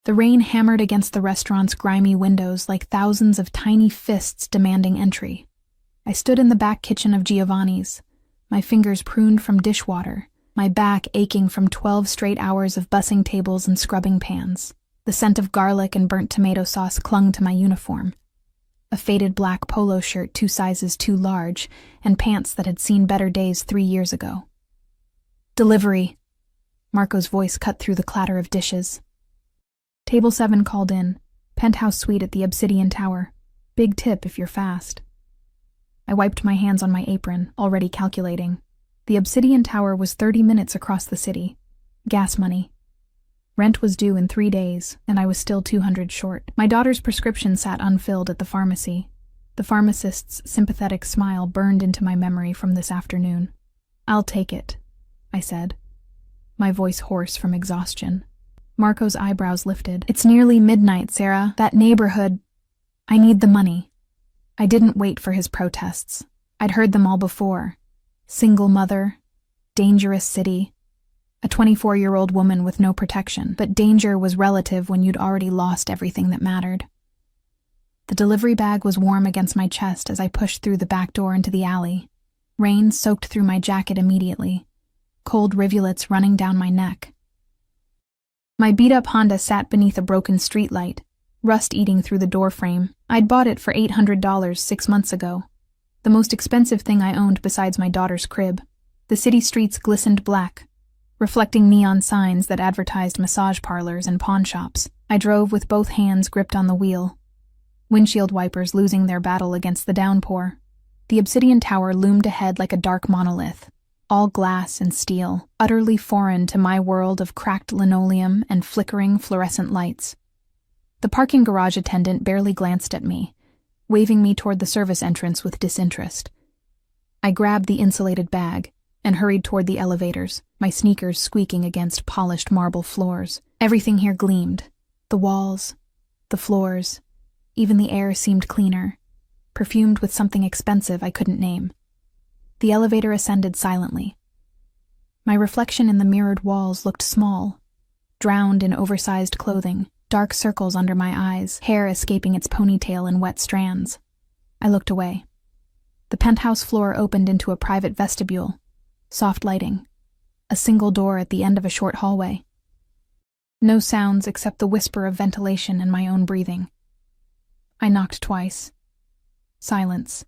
The rain hammered against the restaurant's grimy windows like thousands of tiny fists demanding entry. I stood in the back kitchen of Giovanni's, my fingers pruned from dishwater, my back aching from 12 straight hours of bussing tables and scrubbing pans. The scent of garlic and burnt tomato sauce clung to my uniform. A faded black polo shirt 2 sizes too large, and pants that had seen better days 3 years ago. "Delivery." Marco's voice cut through the clatter of dishes. Table 7 called in. Penthouse suite at the Obsidian Tower. Big tip if you're fast. I wiped my hands on my apron, already calculating. The Obsidian Tower was 30 minutes across the city. Gas money. Rent was due in 3 days, and I was still 200 short. My daughter's prescription sat unfilled at the pharmacy. The pharmacist's sympathetic smile burned into my memory from this afternoon. "I'll take it," I said, my voice hoarse from exhaustion. Marco's eyebrows lifted. "It's nearly midnight, Sarah. That neighborhood... I need the money." I didn't wait for his protests. I'd heard them all before. Single mother, dangerous city, a 24-year-old woman with no protection. But danger was relative when you'd already lost everything that mattered. The delivery bag was warm against my chest as I pushed through the back door into the alley. Rain soaked through my jacket immediately, cold rivulets running down my neck. My beat-up Honda sat beneath a broken streetlight, rust eating through the doorframe. I'd bought it for $800 6 months ago, the most expensive thing I owned besides my daughter's crib. The city streets glistened black, reflecting neon signs that advertised massage parlors and pawn shops. I drove with both hands gripped on the wheel, windshield wipers losing their battle against the downpour. The Obsidian Tower loomed ahead like a dark monolith, all glass and steel, utterly foreign to my world of cracked linoleum and flickering fluorescent lights. The parking garage attendant barely glanced at me, waving me toward the service entrance with disinterest. I grabbed the insulated bag and hurried toward the elevators, my sneakers squeaking against polished marble floors. Everything here gleamed. The walls, the floors, even the air seemed cleaner, perfumed with something expensive I couldn't name. The elevator ascended silently. My reflection in the mirrored walls looked small, drowned in oversized clothing, dark circles under my eyes, hair escaping its ponytail in wet strands. I looked away. The penthouse floor opened into a private vestibule, soft lighting, a single door at the end of a short hallway. No sounds except the whisper of ventilation and my own breathing. I knocked twice. Silence.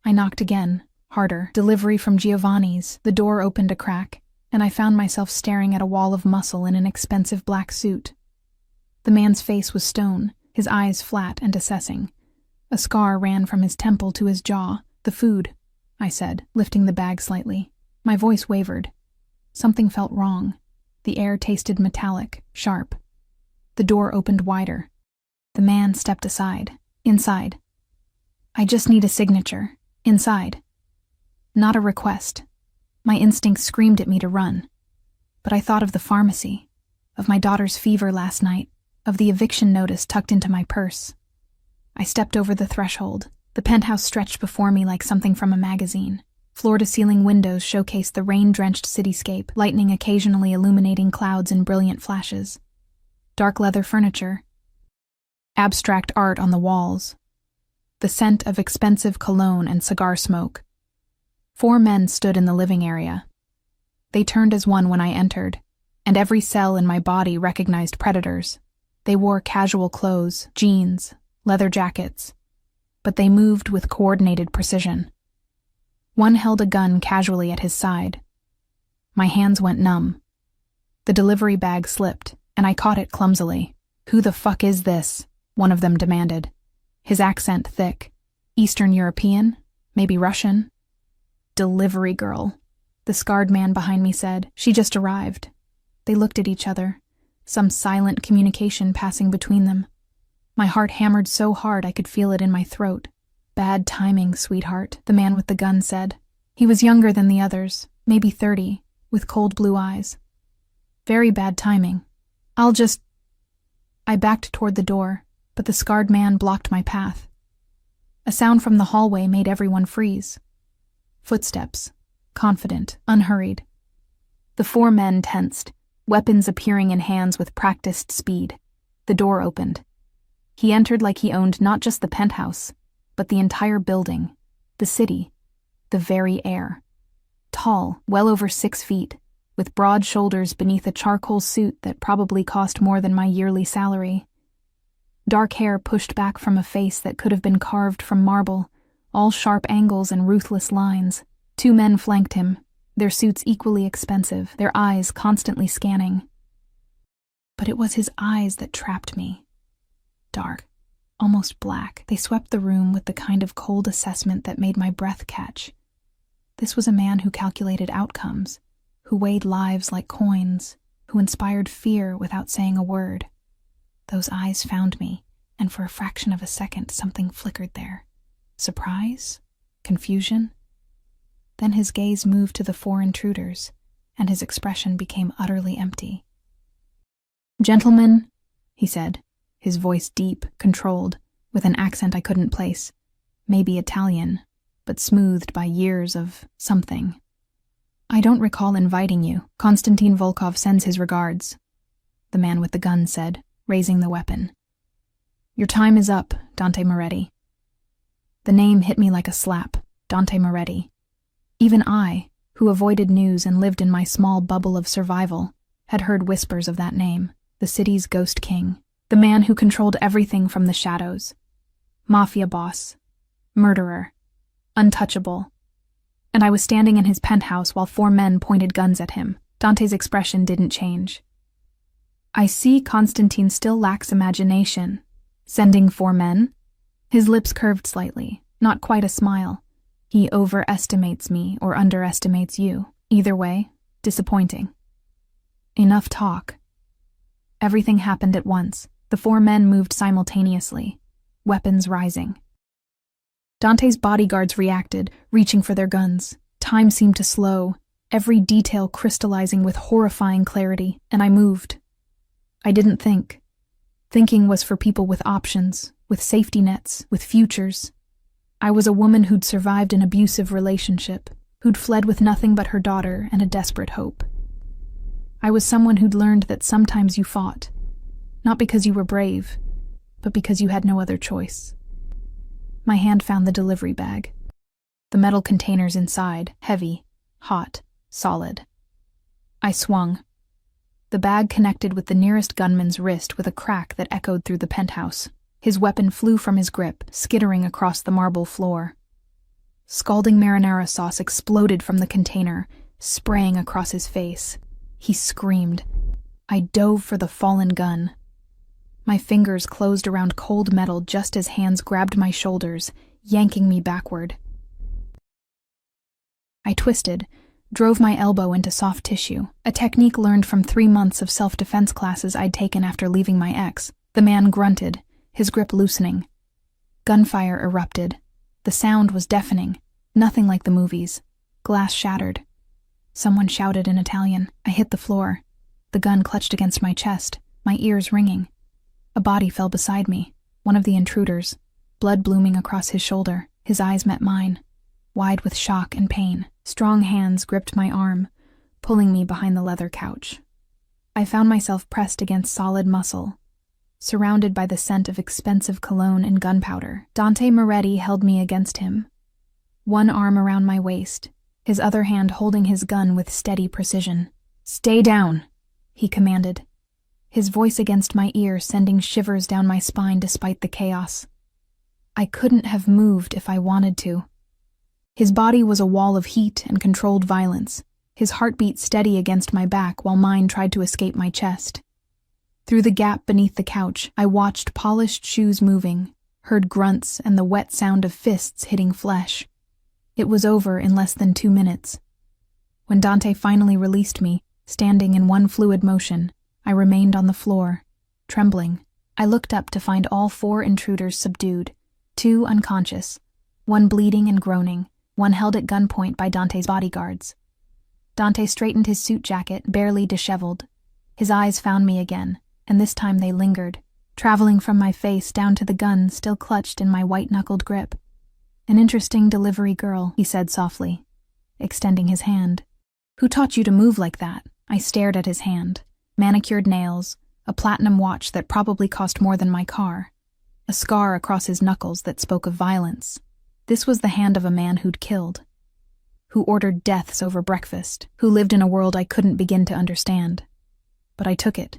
I knocked again. Harder. Delivery from Giovanni's. The door opened a crack, and I found myself staring at a wall of muscle in an expensive black suit. The man's face was stone, his eyes flat and assessing. A scar ran from his temple to his jaw. "The food," I said, lifting the bag slightly. My voice wavered. Something felt wrong. The air tasted metallic, sharp. The door opened wider. The man stepped aside. Inside. "I just need a signature. Inside." Not a request. My instincts screamed at me to run. But I thought of the pharmacy, of my daughter's fever last night, of the eviction notice tucked into my purse. I stepped over the threshold. The penthouse stretched before me like something from a magazine. Floor-to-ceiling windows showcased the rain-drenched cityscape, lightning occasionally illuminating clouds in brilliant flashes. Dark leather furniture. Abstract art on the walls. The scent of expensive cologne and cigar smoke. 4 men stood in the living area. They turned as one when I entered, and every cell in my body recognized predators. They wore casual clothes, jeans, leather jackets, but they moved with coordinated precision. One held a gun casually at his side. My hands went numb. The delivery bag slipped, and I caught it clumsily. "Who the fuck is this?" one of them demanded. His accent thick. Eastern European? Maybe Russian? "Delivery girl," the scarred man behind me said. "She just arrived." They looked at each other, some silent communication passing between them. My heart hammered so hard I could feel it in my throat. "Bad timing, sweetheart," the man with the gun said. He was younger than the others, maybe 30, with cold blue eyes. "Very bad timing. I'll just..." I backed toward the door, but the scarred man blocked my path. A sound from the hallway made everyone freeze. Footsteps, confident, unhurried. The 4 men tensed, weapons appearing in hands with practiced speed. The door opened. He entered like he owned not just the penthouse, but the entire building, the city, the very air. Tall, well over 6 feet, with broad shoulders beneath a charcoal suit that probably cost more than my yearly salary. Dark hair pushed back from a face that could have been carved from marble, all sharp angles and ruthless lines. 2 men flanked him, their suits equally expensive, their eyes constantly scanning. But it was his eyes that trapped me. Dark, almost black, they swept the room with the kind of cold assessment that made my breath catch. This was a man who calculated outcomes, who weighed lives like coins, who inspired fear without saying a word. Those eyes found me, and for a fraction of a second something flickered there. Surprise? Confusion? Then his gaze moved to the 4 intruders, and his expression became utterly empty. "Gentlemen," he said, his voice deep, controlled, with an accent I couldn't place. Maybe Italian, but smoothed by years of something. "I don't recall inviting you. Konstantin Volkov sends his regards," the man with the gun said, raising the weapon. "Your time is up, Dante Moretti." The name hit me like a slap, Dante Moretti. Even I, who avoided news and lived in my small bubble of survival, had heard whispers of that name, the city's ghost king, the man who controlled everything from the shadows. Mafia boss, murderer, untouchable. And I was standing in his penthouse while 4 men pointed guns at him. Dante's expression didn't change. "I see Konstantin still lacks imagination. Sending 4 men?" His lips curved slightly, not quite a smile. "He overestimates me or underestimates you. Either way, disappointing." Enough talk. Everything happened at once. The 4 men moved simultaneously, weapons rising. Dante's bodyguards reacted, reaching for their guns. Time seemed to slow, every detail crystallizing with horrifying clarity, and I moved. I didn't think. Thinking was for people with options, with safety nets, with futures. I was a woman who'd survived an abusive relationship, who'd fled with nothing but her daughter and a desperate hope. I was someone who'd learned that sometimes you fought, not because you were brave, but because you had no other choice. My hand found the delivery bag. The metal containers inside, heavy, hot, solid. I swung. The bag connected with the nearest gunman's wrist with a crack that echoed through the penthouse. His weapon flew from his grip, skittering across the marble floor. Scalding marinara sauce exploded from the container, spraying across his face. He screamed. I dove for the fallen gun. My fingers closed around cold metal just as hands grabbed my shoulders, yanking me backward. I twisted, drove my elbow into soft tissue, a technique learned from 3 months of self-defense classes I'd taken after leaving my ex. The man grunted, his grip loosening. Gunfire erupted. The sound was deafening, nothing like the movies. Glass shattered. Someone shouted in Italian. I hit the floor. The gun clutched against my chest, my ears ringing. A body fell beside me, one of the intruders, blood blooming across his shoulder. His eyes met mine, wide with shock and pain. Strong hands gripped my arm, pulling me behind the leather couch. I found myself pressed against solid muscle, surrounded by the scent of expensive cologne and gunpowder. Dante Moretti held me against him, one arm around my waist, his other hand holding his gun with steady precision. "Stay down," he commanded, his voice against my ear sending shivers down my spine despite the chaos. I couldn't have moved if I wanted to. His body was a wall of heat and controlled violence, his heartbeat steady against my back while mine tried to escape my chest. Through the gap beneath the couch, I watched polished shoes moving, heard grunts and the wet sound of fists hitting flesh. It was over in less than 2 minutes. When Dante finally released me, standing in one fluid motion, I remained on the floor, trembling. I looked up to find all 4 intruders subdued, 2 unconscious, one bleeding and groaning, one held at gunpoint by Dante's bodyguards. Dante straightened his suit jacket, barely disheveled. His eyes found me again, and this time they lingered, traveling from my face down to the gun still clutched in my white-knuckled grip. "An interesting delivery girl," he said softly, extending his hand. "Who taught you to move like that?" I stared at his hand. Manicured nails, a platinum watch that probably cost more than my car, a scar across his knuckles that spoke of violence. This was the hand of a man who'd killed, who ordered deaths over breakfast, who lived in a world I couldn't begin to understand. But I took it,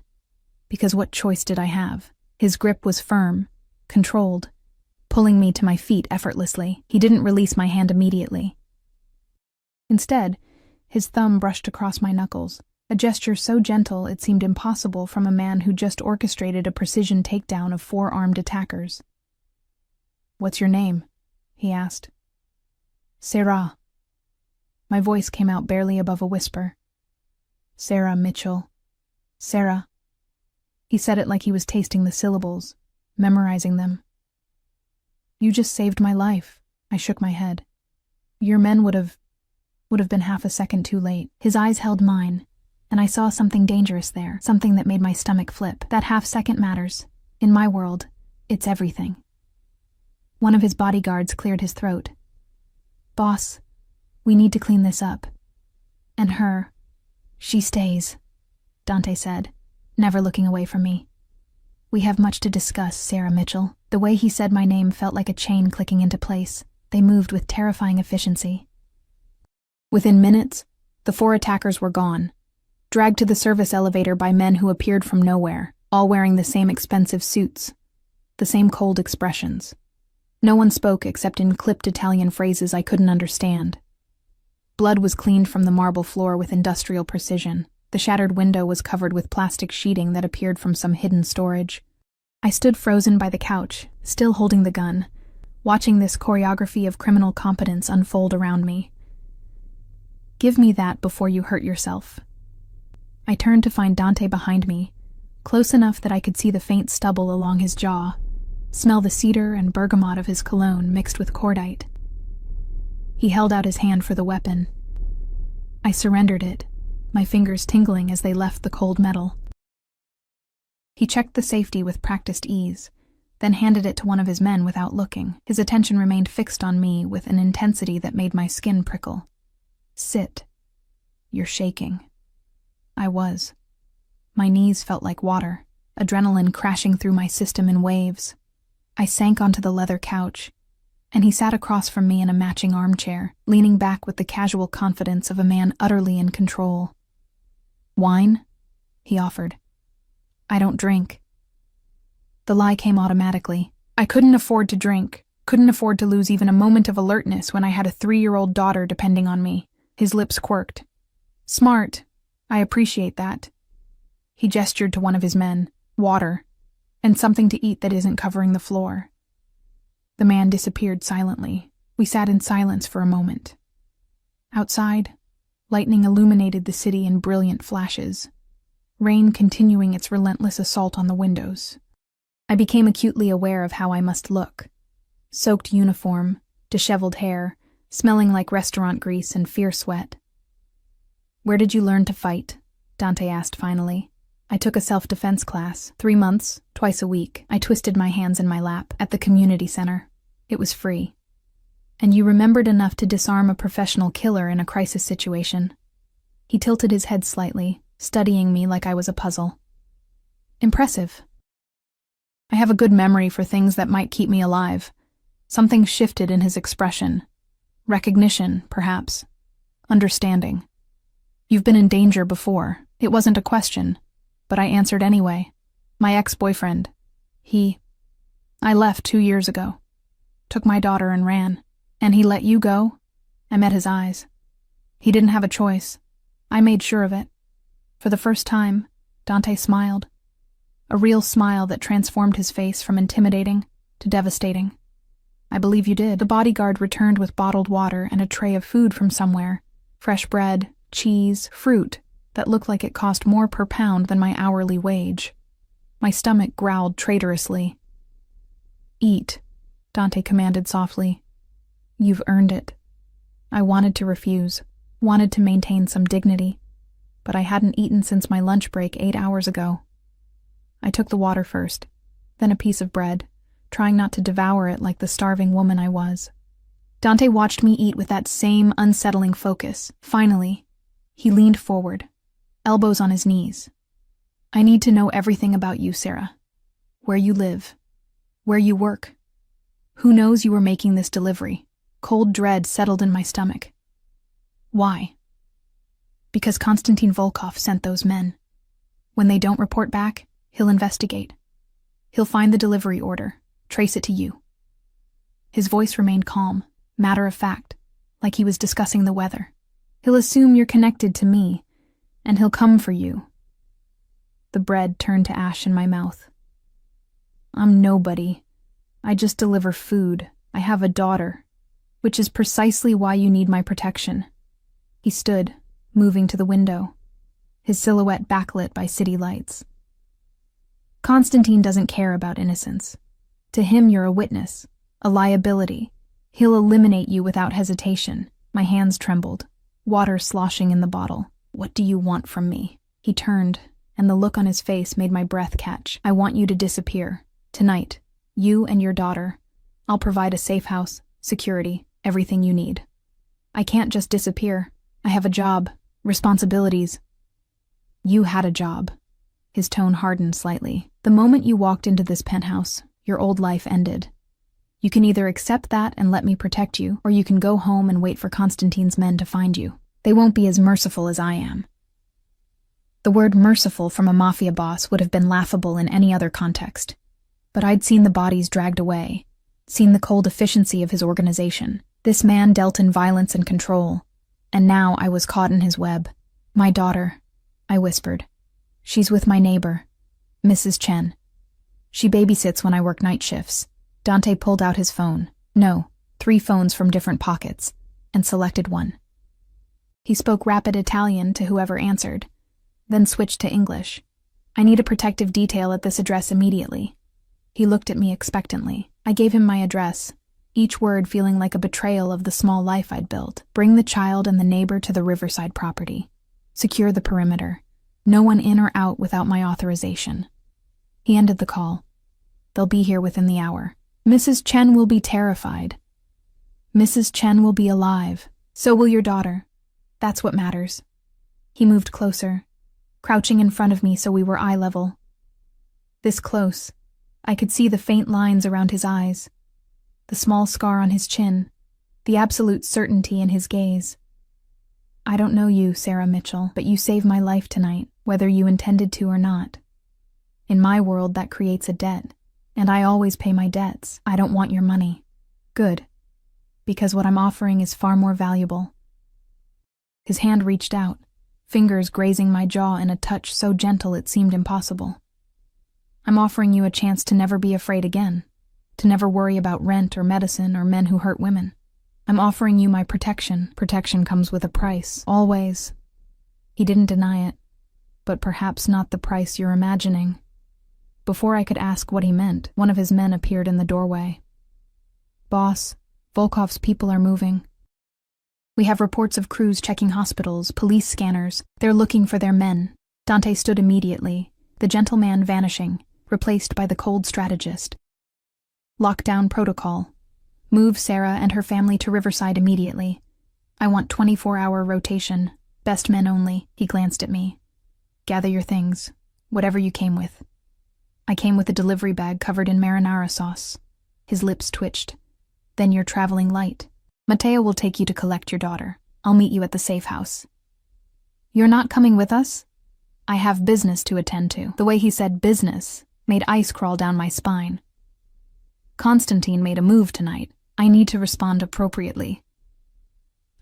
because what choice did I have? His grip was firm, controlled, pulling me to my feet effortlessly. He didn't release my hand immediately. Instead, his thumb brushed across my knuckles, a gesture so gentle it seemed impossible from a man who just orchestrated a precision takedown of 4 armed attackers. "What's your name?" he asked. "Sarah." My voice came out barely above a whisper. "Sarah Mitchell. Sarah." He said it like he was tasting the syllables, memorizing them. "You just saved my life." I shook my head. "Your men would have been half a second too late." His eyes held mine, and I saw something dangerous there, something that made my stomach flip. That half second matters. In my world, it's everything. One of his bodyguards cleared his throat. "Boss, we need to clean this up. And her, she stays," Dante said, never looking away from me. "We have much to discuss, Sarah Mitchell." The way he said my name felt like a chain clicking into place. They moved with terrifying efficiency. Within minutes, the 4 attackers were gone, dragged to the service elevator by men who appeared from nowhere, all wearing the same expensive suits, the same cold expressions. No one spoke except in clipped Italian phrases I couldn't understand. Blood was cleaned from the marble floor with industrial precision. The shattered window was covered with plastic sheeting that appeared from some hidden storage. I stood frozen by the couch, still holding the gun, watching this choreography of criminal competence unfold around me. "Give me that before you hurt yourself." I turned to find Dante behind me, close enough that I could see the faint stubble along his jaw, smell the cedar and bergamot of his cologne mixed with cordite. He held out his hand for the weapon. I surrendered it, my fingers tingling as they left the cold metal. He checked the safety with practiced ease, then handed it to one of his men without looking. His attention remained fixed on me with an intensity that made my skin prickle. "Sit. You're shaking." I was. My knees felt like water, adrenaline crashing through my system in waves. I sank onto the leather couch, and he sat across from me in a matching armchair, leaning back with the casual confidence of a man utterly in control. "Wine?" he offered. "I don't drink." The lie came automatically. I couldn't afford to drink, couldn't afford to lose even a moment of alertness when I had a 3-year-old daughter depending on me. His lips quirked. "Smart. I appreciate that." He gestured to one of his men. "Water. And something to eat that isn't covering the floor." The man disappeared silently. We sat in silence for a moment. Outside, lightning illuminated the city in brilliant flashes, rain continuing its relentless assault on the windows. I became acutely aware of how I must look. Soaked uniform, disheveled hair, smelling like restaurant grease and fear sweat. "Where did you learn to fight?" Dante asked finally. "I took a self-defense class, 3 months, twice a week." I twisted my hands in my lap. "At the community center. It was free." "And you remembered enough to disarm a professional killer in a crisis situation?" He tilted his head slightly, studying me like I was a puzzle. "Impressive. I have a good memory for things that might keep me alive." Something shifted in his expression. Recognition, perhaps. Understanding. "You've been in danger before." It wasn't a question, but I answered anyway. "My ex-boyfriend. I left 2 years ago. Took my daughter and ran." "And he let you go?" I met his eyes. "He didn't have a choice. I made sure of it." For the first time, Dante smiled. A real smile that transformed his face from intimidating to devastating. "I believe you did." The bodyguard returned with bottled water and a tray of food from somewhere. Fresh bread, cheese, fruit that looked like it cost more per pound than my hourly wage. My stomach growled traitorously. "Eat," Dante commanded softly. "You've earned it." I wanted to refuse, wanted to maintain some dignity, but I hadn't eaten since my lunch break 8 hours ago. I took the water first, then a piece of bread, trying not to devour it like the starving woman I was. Dante watched me eat with that same unsettling focus. Finally, he leaned forward, elbows on his knees. I need to know everything about you, Sarah. Where you live. Where you work. Who knows you were making this delivery? Cold dread settled in my stomach. Why? Because Konstantin Volkov sent those men. When they don't report back, he'll investigate. He'll find the delivery order, trace it to you. His voice remained calm, matter of fact, like he was discussing the weather. He'll assume you're connected to me, and he'll come for you. The bread turned to ash in my mouth. I'm nobody. I just deliver food. I have a daughter, which is precisely why you need my protection. He stood, moving to the window, his silhouette backlit by city lights. Konstantin doesn't care about innocence. To him, you're a witness, a liability. He'll eliminate you without hesitation. My hands trembled, water sloshing in the bottle. What do you want from me? He turned, and the look on his face made my breath catch. I want you to disappear. Tonight, you and your daughter. I'll provide a safe house, security, everything you need. I can't just disappear. I have a job, responsibilities. You had a job. His tone hardened slightly. The moment you walked into this penthouse, your old life ended. You can either accept that and let me protect you, or you can go home and wait for Konstantin's men to find you. They won't be as merciful as I am. The word merciful from a mafia boss would have been laughable in any other context. But I'd seen the bodies dragged away, seen the cold efficiency of his organization. This man dealt in violence and control, and now I was caught in his web. My daughter, I whispered. She's with my neighbor, Mrs. Chen. She babysits when I work night shifts. Dante pulled out his phone. No, 3 phones from different pockets, and selected one. He spoke rapid Italian to whoever answered, then switched to English. I need a protective detail at this address immediately. He looked at me expectantly. I gave him my address, each word feeling like a betrayal of the small life I'd built. Bring the child and the neighbor to the Riverside property. Secure the perimeter. No one in or out without my authorization. He ended the call. They'll be here within the hour. Mrs. Chen will be terrified. Mrs. Chen will be alive. So will your daughter. That's what matters. He moved closer, crouching in front of me so we were eye level. This close, I could see the faint lines around his eyes, the small scar on his chin, the absolute certainty in his gaze. I don't know you, Sarah Mitchell, but you saved my life tonight, whether you intended to or not. In my world, that creates a debt, and I always pay my debts. I don't want your money. Good, because what I'm offering is far more valuable. His hand reached out, fingers grazing my jaw in a touch so gentle it seemed impossible. I'm offering you a chance to never be afraid again, to never worry about rent or medicine or men who hurt women. I'm offering you my protection. Protection comes with a price, always. He didn't deny it, but perhaps not the price you're imagining. Before I could ask what he meant, one of his men appeared in the doorway. Boss, Volkov's people are moving. We have reports of crews checking hospitals, police scanners. They're looking for their men. Dante stood immediately, the gentleman vanishing, replaced by the cold strategist. Lockdown protocol. Move Sarah and her family to Riverside immediately. I want 24-hour rotation. Best men only. He glanced at me. Gather your things. Whatever you came with. I came with a delivery bag covered in marinara sauce. His lips twitched. Then you're traveling light. Matteo will take you to collect your daughter. I'll meet you at the safe house. You're not coming with us? I have business to attend to. The way he said business made ice crawl down my spine. Konstantin made a move tonight. I need to respond appropriately.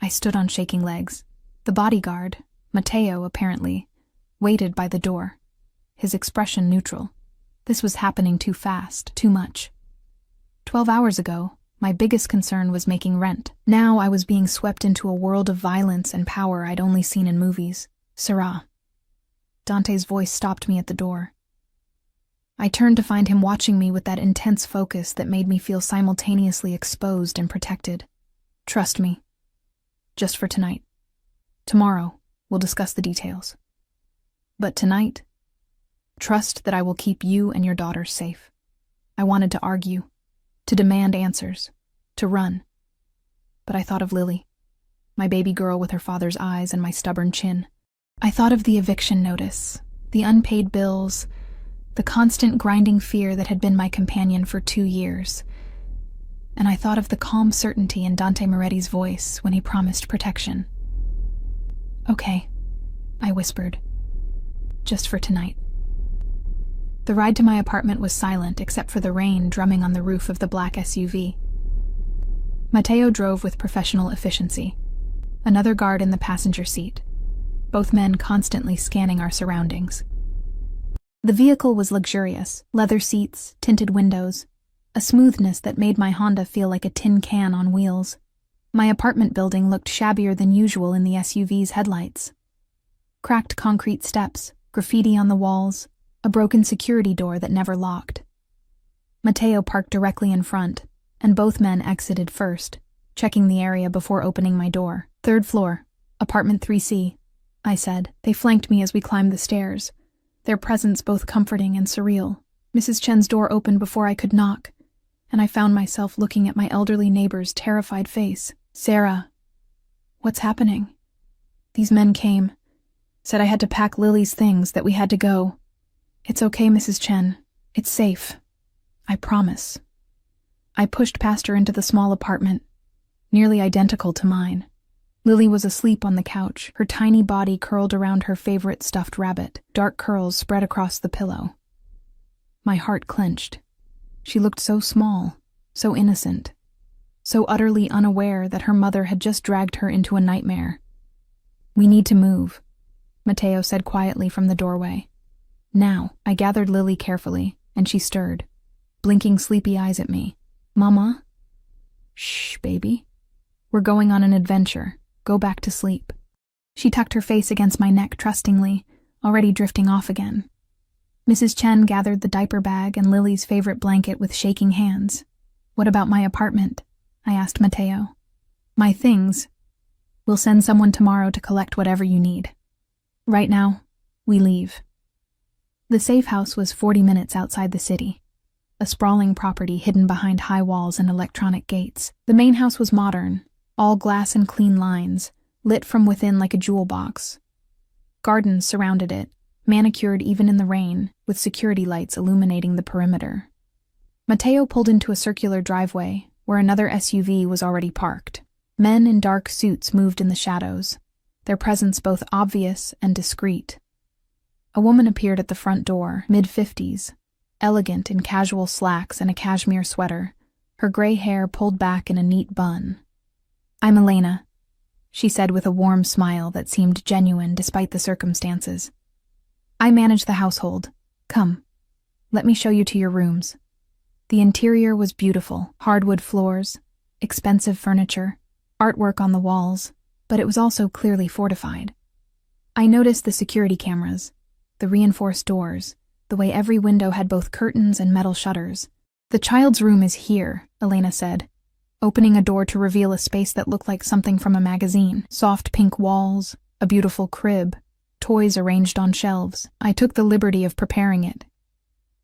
I stood on shaking legs. The bodyguard, Matteo apparently, waited by the door, his expression neutral. This was happening too fast, too much. 12 hours ago, my biggest concern was making rent. Now I was being swept into a world of violence and power I'd only seen in movies. Sarah. Dante's voice stopped me at the door. I turned to find him watching me with that intense focus that made me feel simultaneously exposed and protected. Trust me. Just for tonight. Tomorrow, we'll discuss the details. But tonight, trust that I will keep you and your daughter safe. I wanted to argue, to demand answers, to run. But I thought of Lily, my baby girl with her father's eyes and my stubborn chin. I thought of the eviction notice, The unpaid bills, the constant grinding fear that had been my companion for 2 years. And I thought of the calm certainty in Dante Moretti's voice when he promised protection. "Okay," I whispered. "Just for tonight." The ride to my apartment was silent except for the rain drumming on the roof of the black SUV. Mateo drove with professional efficiency. Another guard in the passenger seat. Both men constantly scanning our surroundings. The vehicle was luxurious, leather seats, tinted windows, a smoothness that made my Honda feel like a tin can on wheels. My apartment building looked shabbier than usual in the SUV's headlights. Cracked concrete steps, graffiti on the walls, a broken security door that never locked. Mateo parked directly in front, and both men exited first, checking the area before opening my door. "Third floor, apartment 3C, I said. They flanked me as we climbed the stairs, their presence both comforting and surreal. Mrs. Chen's door opened before I could knock, and I found myself looking at my elderly neighbor's terrified face. "Sarah, what's happening?" "These men came, said I had to pack Lily's things, that we had to go." "It's okay, Mrs. Chen. It's safe. I promise." I pushed past her into the small apartment, nearly identical to mine. Lily was asleep on the couch, her tiny body curled around her favorite stuffed rabbit, dark curls spread across the pillow. My heart clenched. She looked so small, so innocent, so utterly unaware that her mother had just dragged her into a nightmare. "We need to move," Mateo said quietly from the doorway. Now, I gathered Lily carefully, and she stirred, blinking sleepy eyes at me. "Mama?" "Shh, baby. We're going on an adventure. Go back to sleep." She tucked her face against my neck trustingly, already drifting off again. Mrs. Chen gathered the diaper bag and Lily's favorite blanket with shaking hands. "What about my apartment?" I asked Mateo. "My things. We'll send someone tomorrow to collect whatever you need. Right now, we leave." The safe house was 40 minutes outside the city, a sprawling property hidden behind high walls and electronic gates. The main house was modern, all glass and clean lines, lit from within like a jewel box. Gardens surrounded it, manicured even in the rain, with security lights illuminating the perimeter. Mateo pulled into a circular driveway, where another SUV was already parked. Men in dark suits moved in the shadows, their presence both obvious and discreet. A woman appeared at the front door, mid-50s, elegant in casual slacks and a cashmere sweater, her gray hair pulled back in a neat bun. "I'm Elena," she said with a warm smile that seemed genuine despite the circumstances. "I manage the household. Come, let me show you to your rooms." The interior was beautiful, hardwood floors, expensive furniture, artwork on the walls, but it was also clearly fortified. I noticed the security cameras, the reinforced doors, the way every window had both curtains and metal shutters. "The child's room is here," Elena said, opening a door to reveal a space that looked like something from a magazine. Soft pink walls, a beautiful crib, toys arranged on shelves. I took the liberty of preparing it.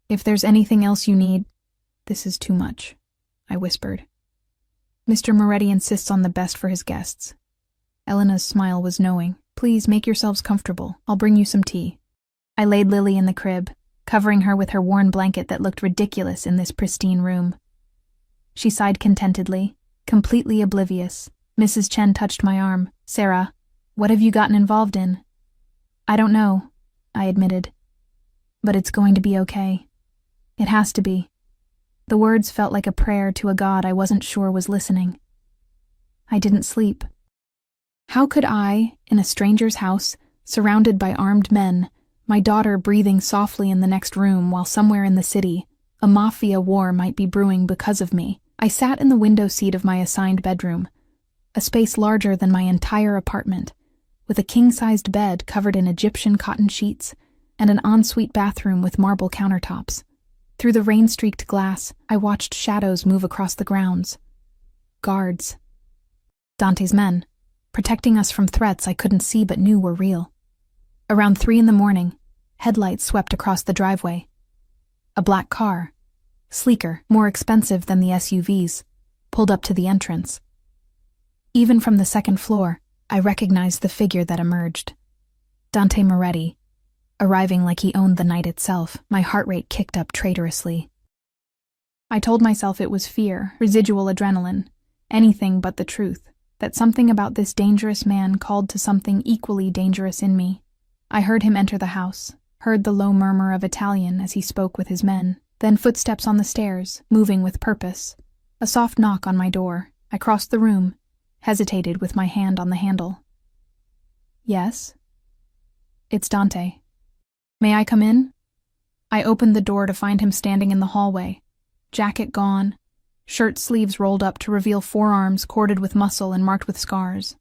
"If there's anything else you need, this is too much," I whispered. "Mr. Moretti insists on the best for his guests." Elena's smile was knowing. "Please make yourselves comfortable. I'll bring you some tea." I laid Lily in the crib, covering her with her worn blanket that looked ridiculous in this pristine room. She sighed contentedly, completely oblivious. Mrs. Chen touched my arm. "Sarah, what have you gotten involved in?" "I don't know," I admitted. "But it's going to be okay. It has to be." The words felt like a prayer to a God I wasn't sure was listening. I didn't sleep. How could I, in a stranger's house, surrounded by armed men, my daughter breathing softly in the next room while somewhere in the city, a Mafia war might be brewing because of me? I sat in the window seat of my assigned bedroom, a space larger than my entire apartment, with a king-sized bed covered in Egyptian cotton sheets and an ensuite bathroom with marble countertops. Through the rain-streaked glass, I watched shadows move across the grounds. Guards. Dante's men, protecting us from threats I couldn't see but knew were real. Around 3 a.m, headlights swept across the driveway. A black car, sleeker, more expensive than the SUVs, pulled up to the entrance. Even from the second floor, I recognized the figure that emerged. Dante Moretti, arriving like he owned the night itself. My heart rate kicked up traitorously. I told myself it was fear, residual adrenaline, anything but the truth, that something about this dangerous man called to something equally dangerous in me. I heard him enter the house, heard the low murmur of Italian as he spoke with his men, then footsteps on the stairs, moving with purpose. A soft knock on my door. I crossed the room, hesitated with my hand on the handle. Yes? It's Dante. May I come in? I opened the door to find him standing in the hallway, jacket gone, shirt sleeves rolled up to reveal forearms corded with muscle and marked with scars.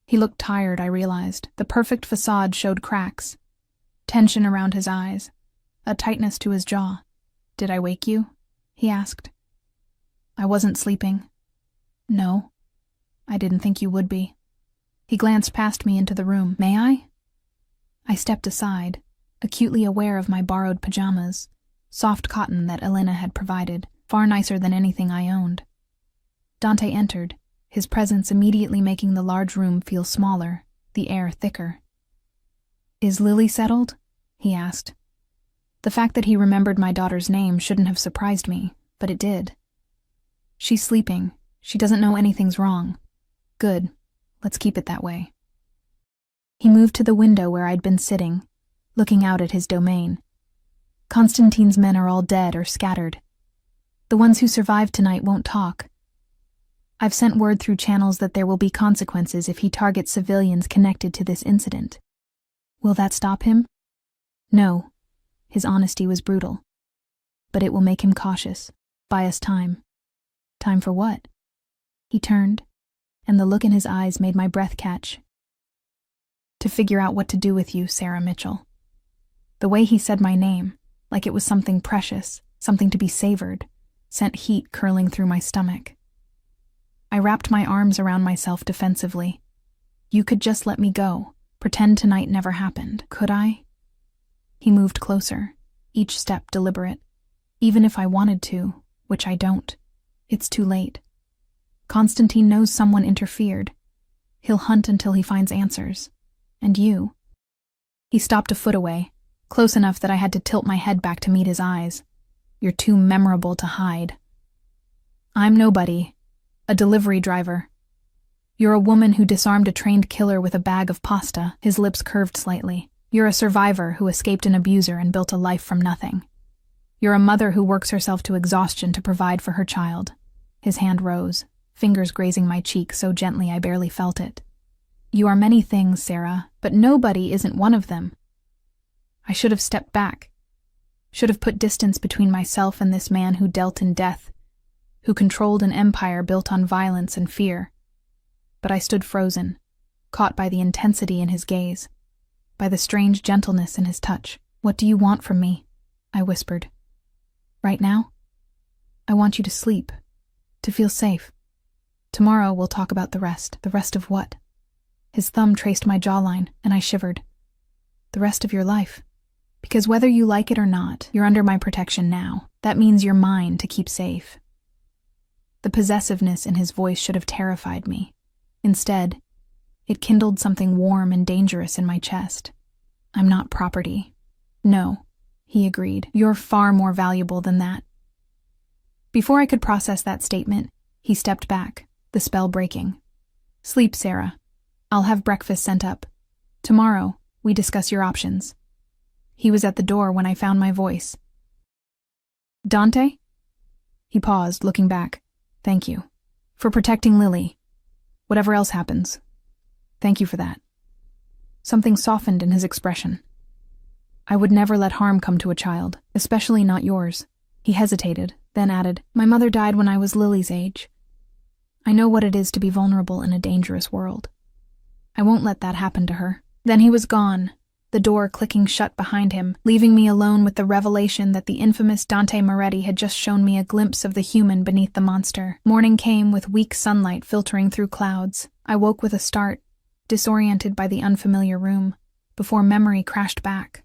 He looked tired, I realized. The perfect facade showed cracks, tension around his eyes, a tightness to his jaw. Did I wake you? He asked. I wasn't sleeping. No, I didn't think you would be. He glanced past me into the room. May I? I stepped aside, acutely aware of my borrowed pajamas, soft cotton that Elena had provided, far nicer than anything I owned. Dante entered, his presence immediately making the large room feel smaller, the air thicker. Is Lily settled? He asked. The fact that he remembered my daughter's name shouldn't have surprised me, but it did. She's sleeping. She doesn't know anything's wrong. Good. Let's keep it that way. He moved to the window where I'd been sitting, looking out at his domain. Constantine's men are all dead or scattered. The ones who survived tonight won't talk. I've sent word through channels that there will be consequences if he targets civilians connected to this incident. Will that stop him? No. His honesty was brutal. But it will make him cautious, buy us time. Time for what? He turned, and the look in his eyes made my breath catch. To figure out what to do with you, Sarah Mitchell. The way he said my name, like it was something precious, something to be savored, sent heat curling through my stomach. I wrapped my arms around myself defensively. You could just let me go, pretend tonight never happened, could I? He moved closer, each step deliberate. Even if I wanted to, which I don't, it's too late. Constantine knows someone interfered. He'll hunt until he finds answers. And you. He stopped a foot away, close enough that I had to tilt my head back to meet his eyes. You're too memorable to hide. I'm nobody. A delivery driver. You're a woman who disarmed a trained killer with a bag of pasta. His lips curved slightly. You're a survivor who escaped an abuser and built a life from nothing. You're a mother who works herself to exhaustion to provide for her child. His hand rose, fingers grazing my cheek so gently I barely felt it. You are many things, Sarah, but nobody isn't one of them. I should have stepped back. Should have put distance between myself and this man who dealt in death, who controlled an empire built on violence and fear. But I stood frozen, caught by the intensity in his gaze, by the strange gentleness in his touch. What do you want from me? I whispered. Right now? I want you to sleep, to feel safe. Tomorrow we'll talk about the rest. The rest of what? His thumb traced my jawline, and I shivered. The rest of your life. Because whether you like it or not, you're under my protection now. That means you're mine to keep safe. The possessiveness in his voice should have terrified me. Instead, it kindled something warm and dangerous in my chest. I'm not property. No, he agreed. You're far more valuable than that. Before I could process that statement, he stepped back, the spell breaking. Sleep, Sarah. I'll have breakfast sent up. Tomorrow, we discuss your options. He was at the door when I found my voice. Dante? He paused, looking back. Thank you. For protecting Lily. Whatever else happens. Thank you for that. Something softened in his expression. I would never let harm come to a child, especially not yours. He hesitated, then added, My mother died when I was Lily's age. I know what it is to be vulnerable in a dangerous world. I won't let that happen to her. Then he was gone, the door clicking shut behind him, leaving me alone with the revelation that the infamous Dante Moretti had just shown me a glimpse of the human beneath the monster. Morning came with weak sunlight filtering through clouds. I woke with a start, disoriented by the unfamiliar room, before memory crashed back.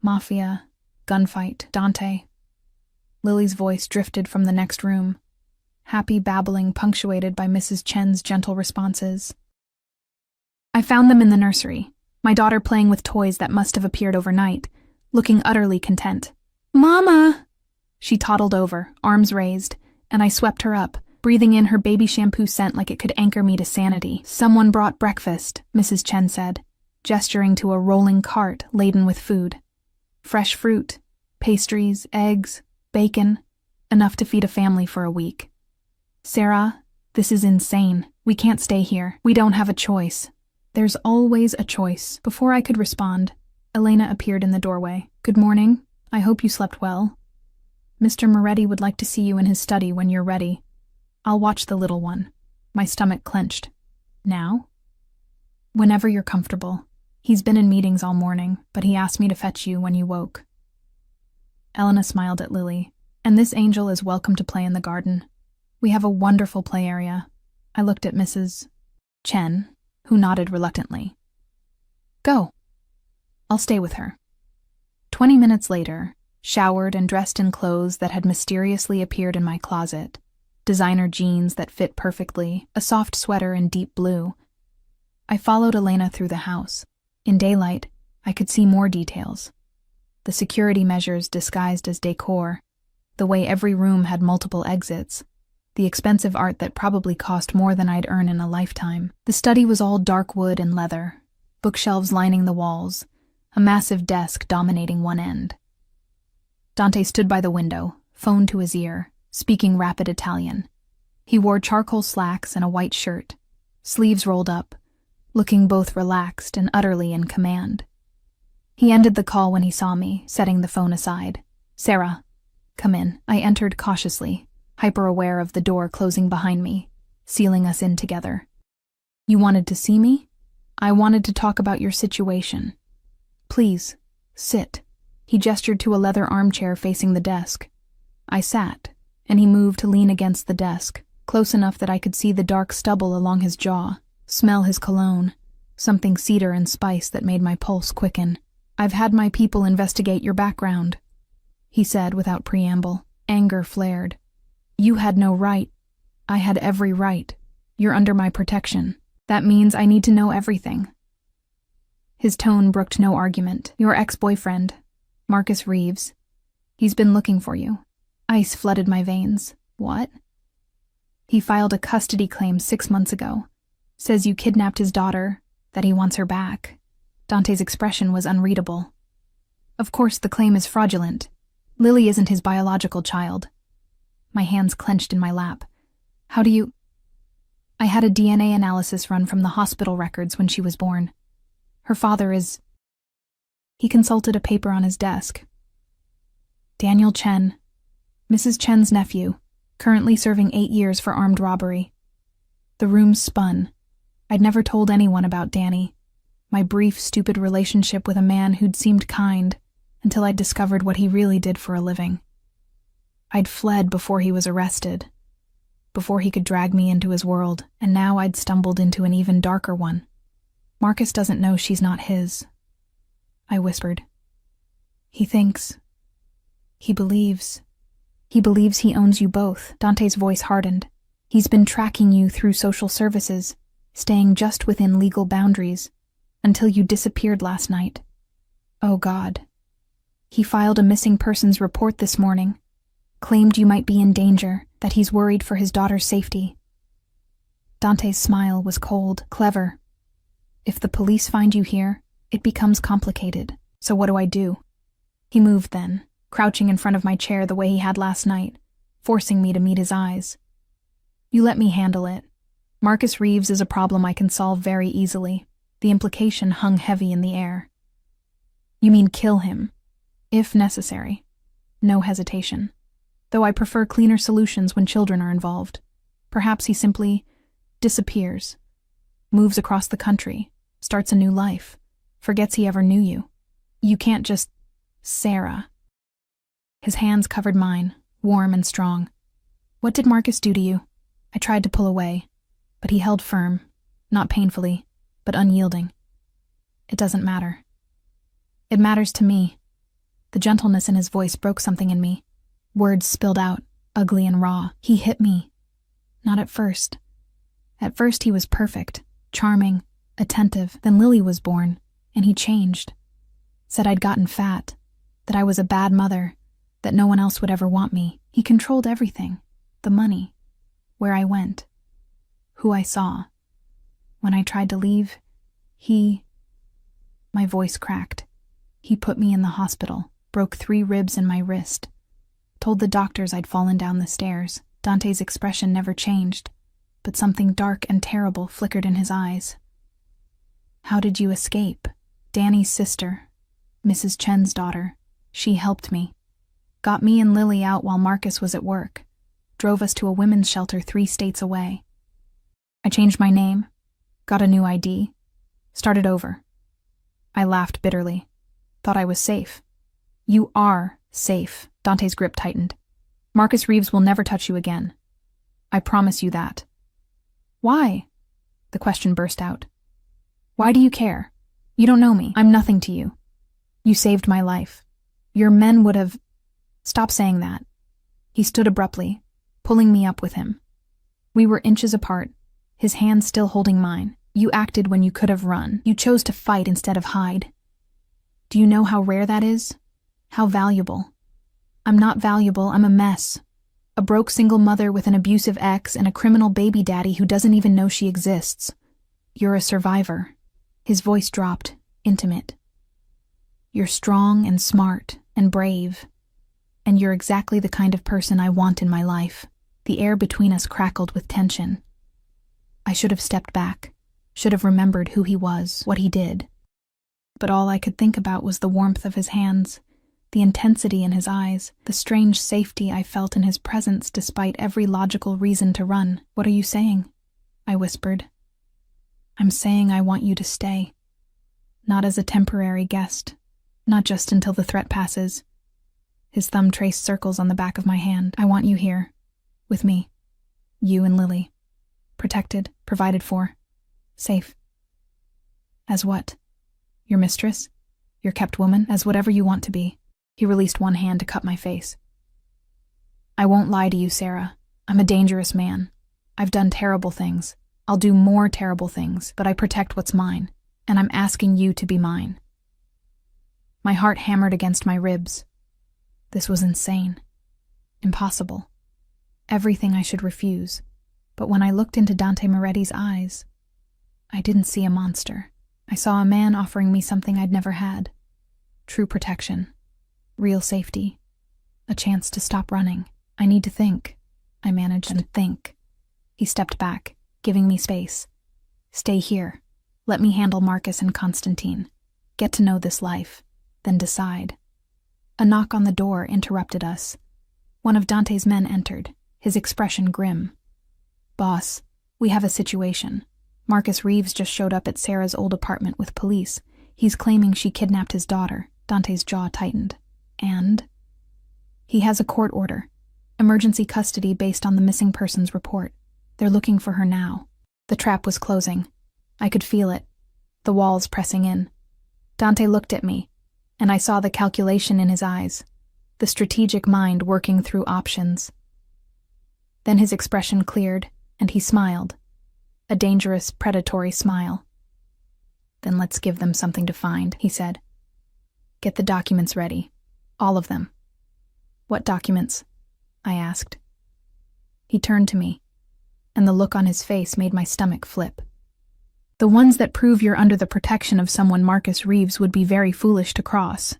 Mafia, gunfight, Dante. Lily's voice drifted from the next room, happy babbling punctuated by Mrs. Chen's gentle responses. I found them in the nursery. my daughter playing with toys that must have appeared overnight, looking utterly content. "Mama!" She toddled over, arms raised, and I swept her up, breathing in her baby shampoo scent like it could anchor me to sanity. "Someone brought breakfast," Mrs. Chen said, gesturing to a rolling cart laden with food. Fresh fruit, pastries, eggs, bacon, enough to feed a family for a week. "Sarah, this is insane. We can't stay here. We don't have a choice." "There's always a choice." Before I could respond, Elena appeared in the doorway. "Good morning. I hope you slept well. Mr. Moretti would like to see you in his study when you're ready. I'll watch the little one." My stomach clenched. "Now?" "Whenever you're comfortable. He's been in meetings all morning, but he asked me to fetch you when you woke." Elena smiled at Lily. "And this angel is welcome to play in the garden. We have a wonderful play area." I looked at Mrs. Chen, who nodded reluctantly. "Go. I'll stay with her." 20 minutes later, showered and dressed in clothes that had mysteriously appeared in my closet, designer jeans that fit perfectly, a soft sweater in deep blue, I followed Elena through the house. In daylight, I could see more details. The security measures disguised as decor, the way every room had multiple exits, the expensive art that probably cost more than I'd earn in a lifetime. The study was all dark wood and leather, bookshelves lining the walls, a massive desk dominating one end. Dante stood by the window, phone to his ear, speaking rapid Italian. He wore charcoal slacks and a white shirt, sleeves rolled up, looking both relaxed and utterly in command. He ended the call when he saw me, setting the phone aside. "Sarah, come in." I entered cautiously, hyper-aware of the door closing behind me, sealing us in together. "You wanted to see me?" "I wanted to talk about your situation." "Please, sit." He gestured to a leather armchair facing the desk. I sat, and he moved to lean against the desk, close enough that I could see the dark stubble along his jaw, smell his cologne, something cedar and spice that made my pulse quicken. "I've had my people investigate your background," he said without preamble. Anger flared. "You had no right. I had every right. You're under my protection. That means I need to know everything." His tone brooked no argument. "Your ex-boyfriend, Marcus Reeves. He's been looking for you." Ice flooded my veins. "What?" "He filed a custody claim 6 months ago. Says you kidnapped his daughter, that he wants her back." Dante's expression was unreadable. "Of course the claim is fraudulent. Lily isn't his biological child." My hands clenched in my lap. "How do you—" "I had a DNA analysis run from the hospital records when she was born. Her father is—" He consulted a paper on his desk. "Daniel Chen, Mrs. Chen's nephew, currently serving 8 years for armed robbery." The room spun. I'd never told anyone about Danny, my brief, stupid relationship with a man who'd seemed kind, until I'd discovered what he really did for a living. I'd fled before he was arrested, before he could drag me into his world, and now I'd stumbled into an even darker one. "Marcus doesn't know she's not his," I whispered. "He thinks. He believes he owns you both." Dante's voice hardened. "He's been tracking you through social services, staying just within legal boundaries, until you disappeared last night. Oh God. He filed a missing persons report this morning, claimed you might be in danger, that he's worried for his daughter's safety." Dante's smile was cold, clever. "If the police find you here, it becomes complicated. So what do I do?" He moved then, crouching in front of my chair the way he had last night, forcing me to meet his eyes. "You let me handle it. Marcus Reeves is a problem I can solve very easily." The implication hung heavy in the air. "You mean kill him, if necessary?" No hesitation. Though I prefer cleaner solutions when children are involved. Perhaps he simply disappears, moves across the country, starts a new life, forgets he ever knew you. You can't just... Sarah. His hands covered mine, warm and strong. "What did Marcus do to you?" I tried to pull away, but he held firm, not painfully, but unyielding. "It doesn't matter." "It matters to me." The gentleness in his voice broke something in me. Words spilled out, ugly and raw. "He hit me." "Not at first. At first he was perfect, charming, attentive. Then Lily was born. and he changed. Said I'd gotten fat, that I was a bad mother, that no one else would ever want me. He controlled everything. The money, where I went, who I saw. When I tried to leave, my voice cracked. He put me in the hospital, broke 3 ribs in my wrist. Told the doctors I'd fallen down the stairs. Dante's expression never changed, but something dark and terrible flickered in his eyes. How did you escape? Danny's sister, Mrs. Chen's daughter. She helped me. Got me and Lily out while Marcus was at work. Drove us to a women's shelter 3 states away. I changed my name, got a new ID, started over. I laughed bitterly. Thought I was safe. You are safe. Dante's grip tightened. Marcus Reeves will never touch you again. I promise you that. Why? The question burst out. Why do you care? You don't know me. I'm nothing to you. You saved my life. Your men would have... Stop saying that. He stood abruptly, pulling me up with him. We were inches apart, his hand still holding mine. You acted when you could have run. You chose to fight instead of hide. Do you know how rare that is? How valuable? I'm not valuable, I'm a mess. A broke single mother with an abusive ex and a criminal baby daddy who doesn't even know she exists. You're a survivor. His voice dropped, intimate. You're strong and smart and brave. And you're exactly the kind of person I want in my life. The air between us crackled with tension. I should have stepped back, should have remembered who he was, what he did. But all I could think about was the warmth of his hands, the intensity in his eyes, the strange safety I felt in his presence despite every logical reason to run. What are you saying? I whispered. I'm saying I want you to stay. Not as a temporary guest, not just until the threat passes. His thumb traced circles on the back of my hand. I want you here, with me. You and Lily. Protected, provided for, safe. As what? Your mistress? Your kept woman? As whatever you want to be. He released one hand to cut my face. I won't lie to you, Sarah. I'm a dangerous man. I've done terrible things. I'll do more terrible things, but I protect what's mine, and I'm asking you to be mine. My heart hammered against my ribs. This was insane. Impossible. Everything I should refuse. But when I looked into Dante Moretti's eyes, I didn't see a monster. I saw a man offering me something I'd never had. True protection. Real safety. A chance to stop running. I need to think. I managed and think. He stepped back, giving me space. Stay here. Let me handle Marcus and Constantine. Get to know this life. Then decide. A knock on the door interrupted us. One of Dante's men entered, his expression grim. Boss, we have a situation. Marcus Reeves just showed up at Sarah's old apartment with police. He's claiming she kidnapped his daughter. Dante's jaw tightened. And? He has a court order. Emergency custody based on the missing persons report. They're looking for her now. The trap was closing. I could feel it. The walls pressing in. Dante looked at me, and I saw the calculation in his eyes. The strategic mind working through options. Then his expression cleared, and he smiled. A dangerous, predatory smile. Then let's give them something to find, he said. Get the documents ready. All of them. What documents? I asked. He turned to me, and the look on his face made my stomach flip. The ones that prove you're under the protection of someone Marcus Reeves would be very foolish to cross.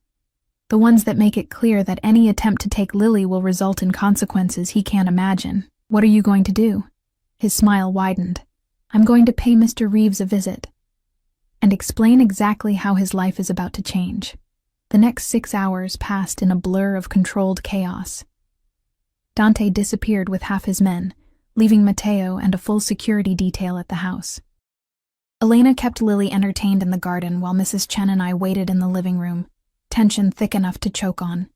The ones that make it clear that any attempt to take Lily will result in consequences he can't imagine. What are you going to do? His smile widened. I'm going to pay Mr. Reeves a visit and explain exactly how his life is about to change. The next 6 hours passed in a blur of controlled chaos. Dante disappeared with half his men, leaving Matteo and a full security detail at the house. Elena kept Lily entertained in the garden while Mrs. Chen and I waited in the living room, tension thick enough to choke on.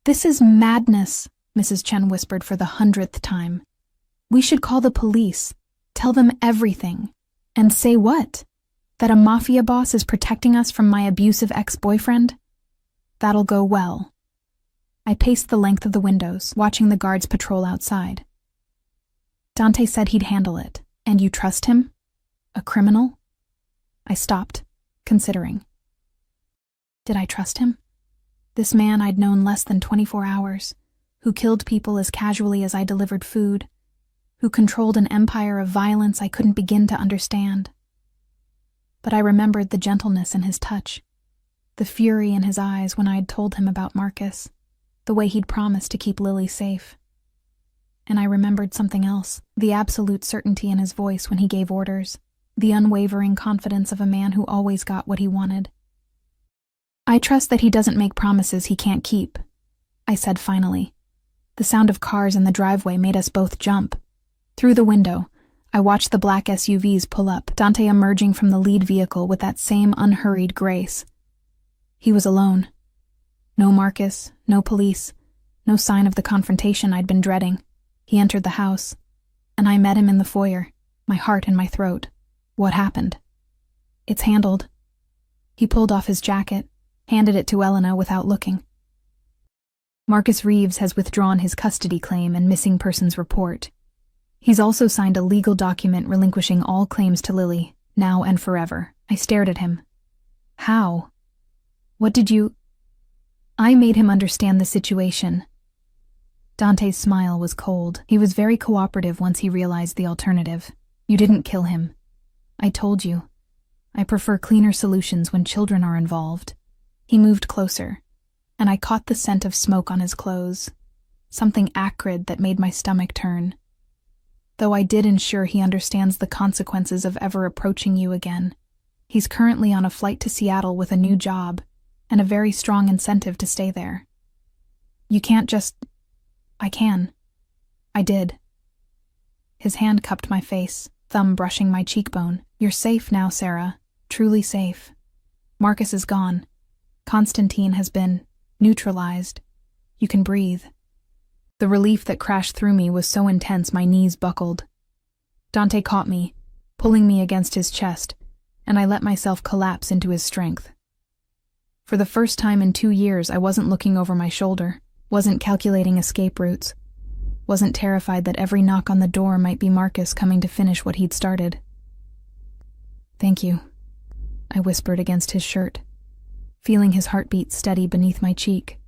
This is madness, Mrs. Chen whispered for the 100th time. We should call the police, tell them everything. And say what? That a Mafia boss is protecting us from my abusive ex-boyfriend? That'll go well. I paced the length of the windows, watching the guards patrol outside. Dante said he'd handle it. And you trust him? A criminal? I stopped, considering. Did I trust him? This man I'd known less than 24 hours, who killed people as casually as I delivered food, who controlled an empire of violence I couldn't begin to understand. But I remembered the gentleness in his touch, the fury in his eyes when I had told him about Marcus, the way he'd promised to keep Lily safe. And I remembered something else, the absolute certainty in his voice when he gave orders, the unwavering confidence of a man who always got what he wanted. I trust that he doesn't make promises he can't keep, I said finally. The sound of cars in the driveway made us both jump. Through the window, I watched the black SUVs pull up, Dante emerging from the lead vehicle with that same unhurried grace. He was alone. No Marcus, no police, no sign of the confrontation I'd been dreading. He entered the house, and I met him in the foyer, my heart in my throat. What happened? It's handled. He pulled off his jacket, handed it to Elena without looking. Marcus Reeves has withdrawn his custody claim and missing persons report. He's also signed a legal document relinquishing all claims to Lily, now and forever. I stared at him. How? What did you... I made him understand the situation. Dante's smile was cold. He was very cooperative once he realized the alternative. You didn't kill him. I told you. I prefer cleaner solutions when children are involved. He moved closer, and I caught the scent of smoke on his clothes, something acrid that made my stomach turn. Though I did ensure he understands the consequences of ever approaching you again. He's currently on a flight to Seattle with a new job, and a very strong incentive to stay there. You can't just... I can. I did. His hand cupped my face, thumb brushing my cheekbone. You're safe now, Sarah. Truly safe. Marcus is gone. Constantine has been neutralized. You can breathe. The relief that crashed through me was so intense my knees buckled. Dante caught me, pulling me against his chest, and I let myself collapse into his strength. For the first time in 2 years, I wasn't looking over my shoulder, wasn't calculating escape routes, wasn't terrified that every knock on the door might be Marcus coming to finish what he'd started. Thank you, I whispered against his shirt, feeling his heartbeat steady beneath my cheek.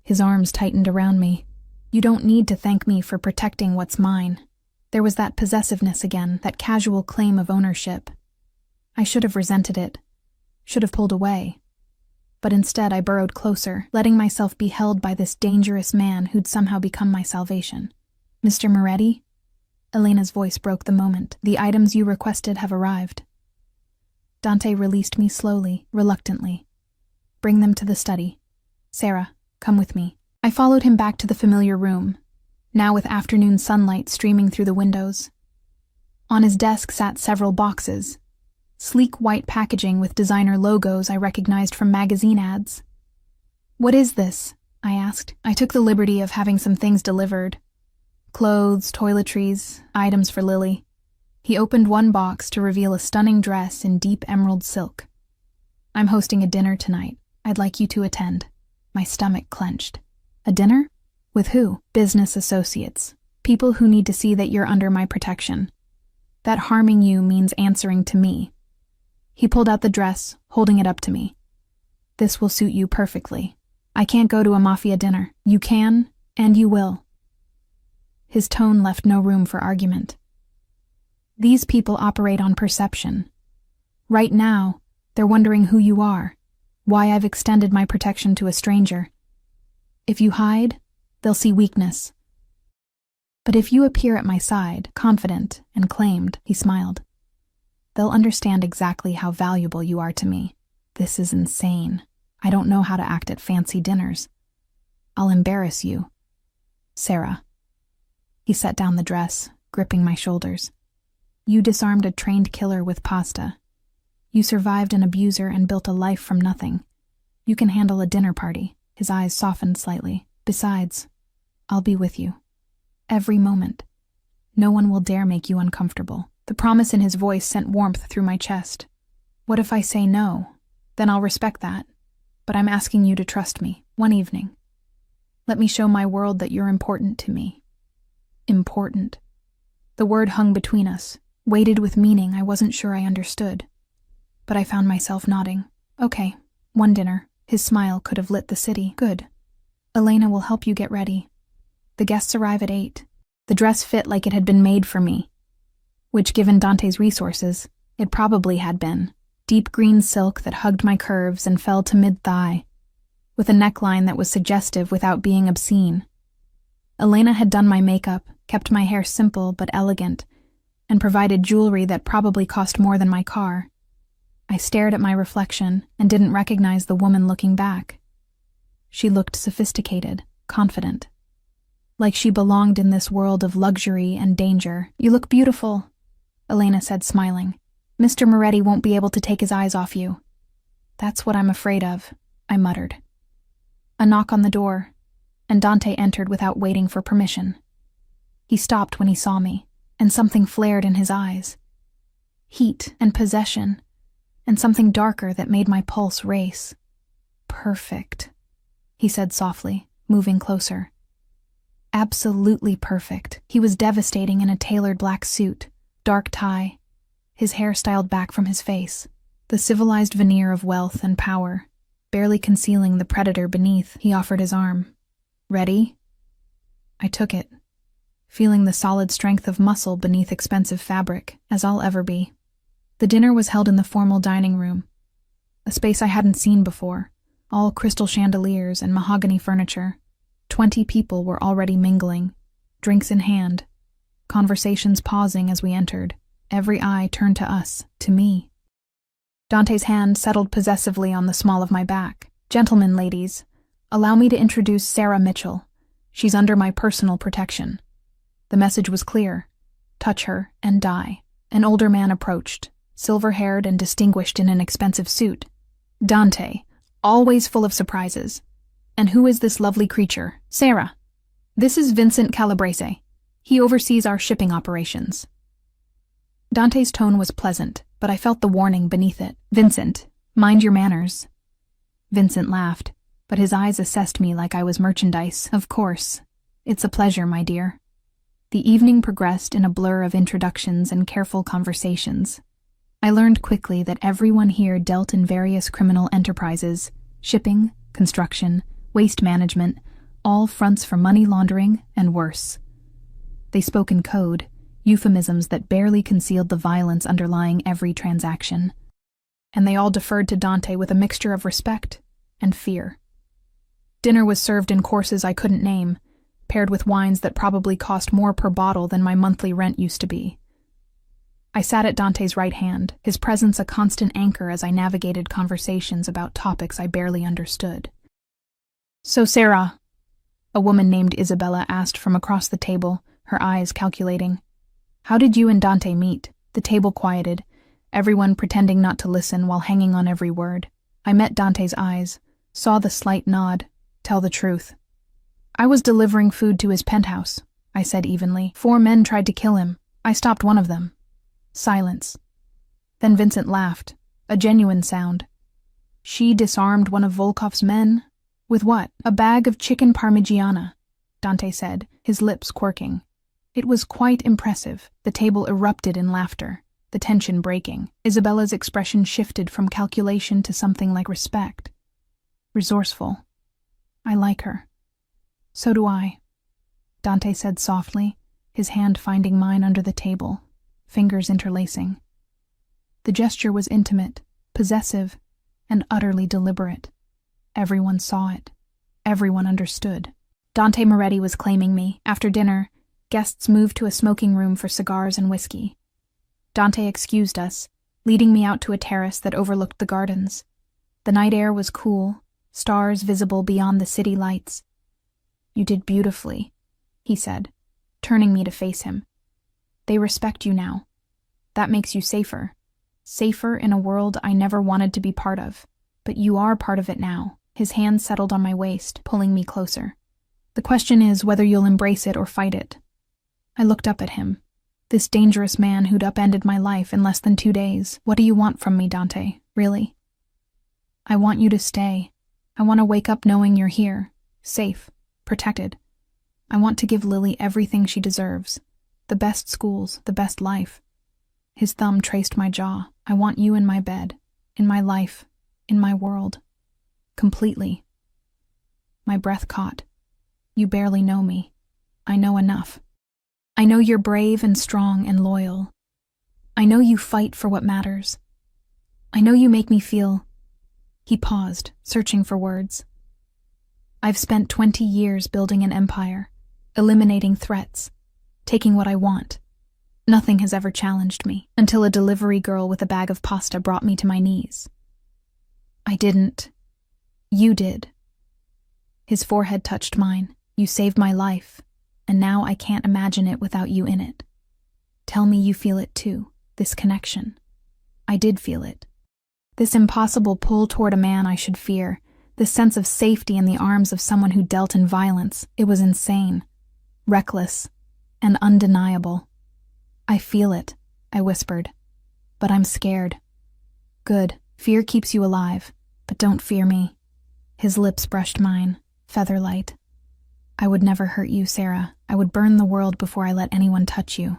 His arms tightened around me. You don't need to thank me for protecting what's mine. There was that possessiveness again, that casual claim of ownership. I should have resented it, should have pulled away. But instead I burrowed closer, letting myself be held by this dangerous man who'd somehow become my salvation. Mr. Moretti? Elena's voice broke the moment. The items you requested have arrived. Dante released me slowly, reluctantly. Bring them to the study. Sarah, come with me. I followed him back to the familiar room, now with afternoon sunlight streaming through the windows. On his desk sat several boxes, sleek white packaging with designer logos I recognized from magazine ads. What is this? I asked. I took the liberty of having some things delivered. Clothes, toiletries, items for Lily. He opened one box to reveal a stunning dress in deep emerald silk. I'm hosting a dinner tonight. I'd like you to attend. My stomach clenched. A dinner? With who? Business associates. People who need to see that you're under my protection. That harming you means answering to me. He pulled out the dress, holding it up to me. This will suit you perfectly. I can't go to a Mafia dinner. You can, and you will. His tone left no room for argument. These people operate on perception. Right now, they're wondering who you are, why I've extended my protection to a stranger. If you hide, they'll see weakness. But if you appear at my side, confident and claimed, he smiled, they'll understand exactly how valuable you are to me. This is insane. I don't know how to act at fancy dinners. I'll embarrass you. Sarah. He set down the dress, gripping my shoulders. You disarmed a trained killer with pasta. You survived an abuser and built a life from nothing. You can handle a dinner party. His eyes softened slightly. Besides, I'll be with you. Every moment. No one will dare make you uncomfortable. The promise in his voice sent warmth through my chest. What if I say no? Then I'll respect that. But I'm asking you to trust me, one evening. Let me show my world that you're important to me. Important. The word hung between us, weighted with meaning I wasn't sure I understood. but I found myself nodding. Okay, one dinner. His smile could have lit the city. Good. Elena will help you get ready. The guests arrive at 8. The dress fit like it had been made for me, which, given Dante's resources, it probably had been. Deep green silk that hugged my curves and fell to mid-thigh, with a neckline that was suggestive without being obscene. Elena had done my makeup, kept my hair simple but elegant, and provided jewelry that probably cost more than my car. I stared at my reflection and didn't recognize the woman looking back. She looked sophisticated, confident, like she belonged in this world of luxury and danger. You look beautiful, Elena said, smiling. Mr. Moretti won't be able to take his eyes off you. That's what I'm afraid of, I muttered. A knock on the door, and Dante entered without waiting for permission. He stopped when he saw me, and something flared in his eyes. Heat and possession, and something darker that made my pulse race. Perfect, he said softly, moving closer. Absolutely perfect. He was devastating in a tailored black suit, dark tie, his hair styled back from his face, the civilized veneer of wealth and power, barely concealing the predator beneath. He offered his arm. Ready? I took it, feeling the solid strength of muscle beneath expensive fabric, as I'll ever be. The dinner was held in the formal dining room, a space I hadn't seen before, all crystal chandeliers and mahogany furniture. 20 people were already mingling, drinks in hand, conversations pausing as we entered. Every eye turned to us, to me. Dante's hand settled possessively on the small of my back. Gentlemen, ladies, allow me to introduce Sarah Mitchell. She's under my personal protection. The message was clear. Touch her and die. An older man approached, silver-haired and distinguished in an expensive suit. Dante, always full of surprises. And who is this lovely creature? Sarah. This is Vincent Calabrese. He oversees our shipping operations. Dante's tone was pleasant, but I felt the warning beneath it. Vincent, mind your manners. Vincent laughed, but his eyes assessed me like I was merchandise. Of course. It's a pleasure, my dear. The evening progressed in a blur of introductions and careful conversations. I learned quickly that everyone here dealt in various criminal enterprises, shipping, construction, waste management, all fronts for money laundering and worse. They spoke in code, euphemisms that barely concealed the violence underlying every transaction. And they all deferred to Dante with a mixture of respect and fear. Dinner was served in courses I couldn't name, paired with wines that probably cost more per bottle than my monthly rent used to be. I sat at Dante's right hand, his presence a constant anchor as I navigated conversations about topics I barely understood. So Sarah, a woman named Isabella asked from across the table, her eyes calculating. How did you and Dante meet? The table quieted, everyone pretending not to listen while hanging on every word. I met Dante's eyes, saw the slight nod. Tell the truth. I was delivering food to his penthouse, I said evenly. 4 men tried to kill him. I stopped one of them. Silence. Then Vincent laughed, a genuine sound. She disarmed one of Volkov's men? With what? A bag of chicken parmigiana, Dante said, his lips quirking. It was quite impressive. The table erupted in laughter, the tension breaking. Isabella's expression shifted from calculation to something like respect. Resourceful. I like her. So do I, Dante said softly, his hand finding mine under the table, fingers interlacing. The gesture was intimate, possessive, and utterly deliberate. Everyone saw it. Everyone understood. Dante Moretti was claiming me. After dinner, guests moved to a smoking room for cigars and whiskey. Dante excused us, leading me out to a terrace that overlooked the gardens. The night air was cool, stars visible beyond the city lights. You did beautifully, he said, turning me to face him. They respect you now. That makes you safer. Safer in a world I never wanted to be part of. But you are part of it now. His hand settled on my waist, pulling me closer. The question is whether you'll embrace it or fight it. I looked up at him. This dangerous man who'd upended my life in less than 2 days. What do you want from me, Dante? Really? I want you to stay. I want to wake up knowing you're here, safe, protected. I want to give Lily everything she deserves. The best schools, the best life. His thumb traced my jaw. I want you in my bed. in my life, in my world. Completely. My breath caught. You barely know me. I know enough. I know you're brave and strong and loyal. I know you fight for what matters. I know you make me feel... He paused, searching for words. I've spent 20 years building an empire, eliminating threats, taking what I want. Nothing has ever challenged me, until a delivery girl with a bag of pasta brought me to my knees. I didn't. You did. His forehead touched mine. You saved my life, and now I can't imagine it without you in it. Tell me you feel it too, this connection. I did feel it. This impossible pull toward a man I should fear, this sense of safety in the arms of someone who dealt in violence. It was insane, reckless, and undeniable. I feel it, I whispered, but I'm scared. Good, fear keeps you alive, but don't fear me. His lips brushed mine, feather-light. I would never hurt you, Sarah. I would burn the world before I let anyone touch you.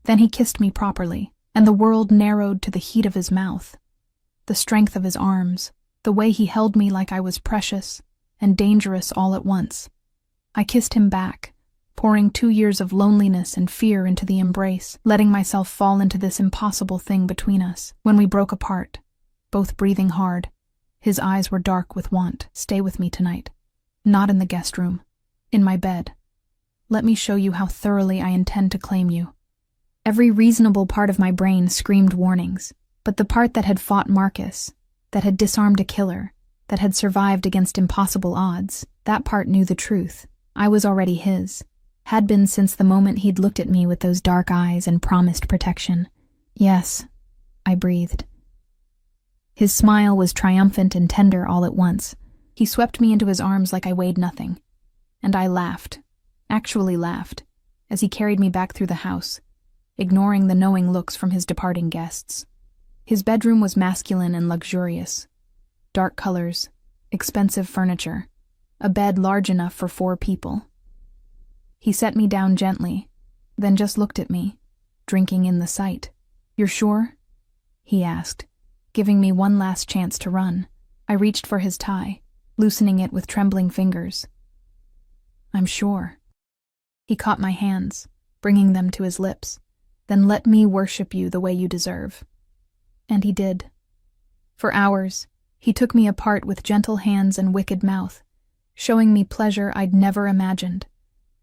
Then he kissed me properly, and the world narrowed to the heat of his mouth, the strength of his arms, the way he held me like I was precious and dangerous all at once. I kissed him back, pouring 2 years of loneliness and fear into the embrace, letting myself fall into this impossible thing between us. When we broke apart, both breathing hard, his eyes were dark with want. Stay with me tonight. Not in the guest room. In my bed. Let me show you how thoroughly I intend to claim you. Every reasonable part of my brain screamed warnings, but the part that had fought Marcus, that had disarmed a killer, that had survived against impossible odds, that part knew the truth. I was already his. Had been since the moment he'd looked at me with those dark eyes and promised protection. Yes, I breathed. His smile was triumphant and tender all at once. He swept me into his arms like I weighed nothing. And I laughed, actually laughed, as he carried me back through the house, ignoring the knowing looks from his departing guests. His bedroom was masculine and luxurious. Dark colors, expensive furniture, a bed large enough for 4 people. He set me down gently, then just looked at me, drinking in the sight. "You're sure?" he asked, giving me one last chance to run. I reached for his tie, loosening it with trembling fingers. "I'm sure." He caught my hands, bringing them to his lips. "Then let me worship you the way you deserve." And he did. For hours, he took me apart with gentle hands and wicked mouth, showing me pleasure I'd never imagined,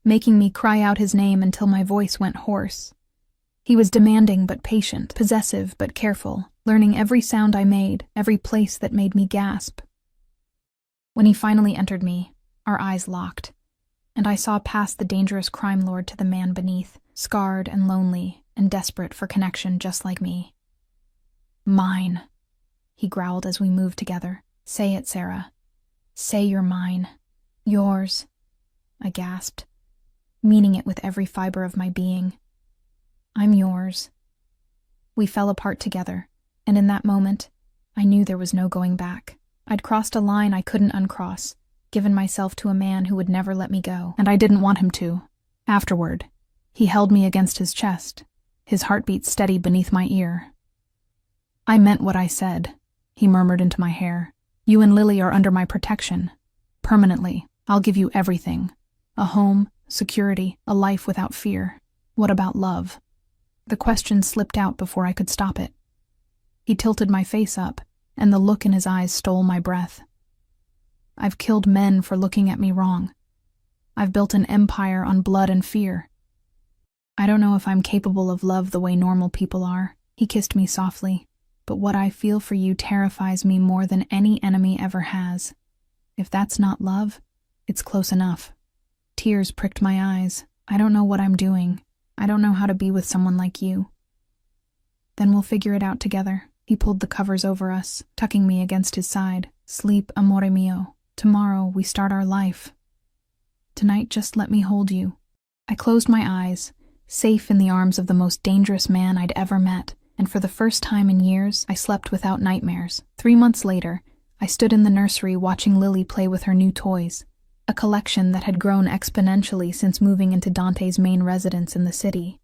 making me cry out his name until my voice went hoarse. He was demanding but patient, possessive but careful, learning every sound I made, every place that made me gasp. When he finally entered me, our eyes locked, and I saw past the dangerous crime lord to the man beneath, scarred and lonely and desperate for connection just like me. "Mine," he growled as we moved together. "Say it, Sarah. Say you're mine." "Yours," I gasped, meaning it with every fiber of my being. "I'm yours." We fell apart together, and in that moment, I knew there was no going back. I'd crossed a line I couldn't uncross, given myself to a man who would never let me go, and I didn't want him to. Afterward, he held me against his chest, his heartbeat steady beneath my ear. "I meant what I said," he murmured into my hair. "You and Lily are under my protection. Permanently. I'll give you everything. A home, security, a life without fear. What about love?" The question slipped out before I could stop it. He tilted my face up, and the look in his eyes stole my breath. "I've killed men for looking at me wrong. I've built an empire on blood and fear. I don't know if I'm capable of love the way normal people are." He kissed me softly. "But what I feel for you terrifies me more than any enemy ever has. If that's not love, it's close enough." Tears pricked my eyes. "I don't know what I'm doing. I don't know how to be with someone like you." "Then we'll figure it out together." He pulled the covers over us, tucking me against his side. "Sleep, amore mio. Tomorrow we start our life. Tonight just let me hold you." I closed my eyes, safe in the arms of the most dangerous man I'd ever met, and for the first time in years, I slept without nightmares. 3 months later, I stood in the nursery watching Lily play with her new toys, a collection that had grown exponentially since moving into Dante's main residence in the city.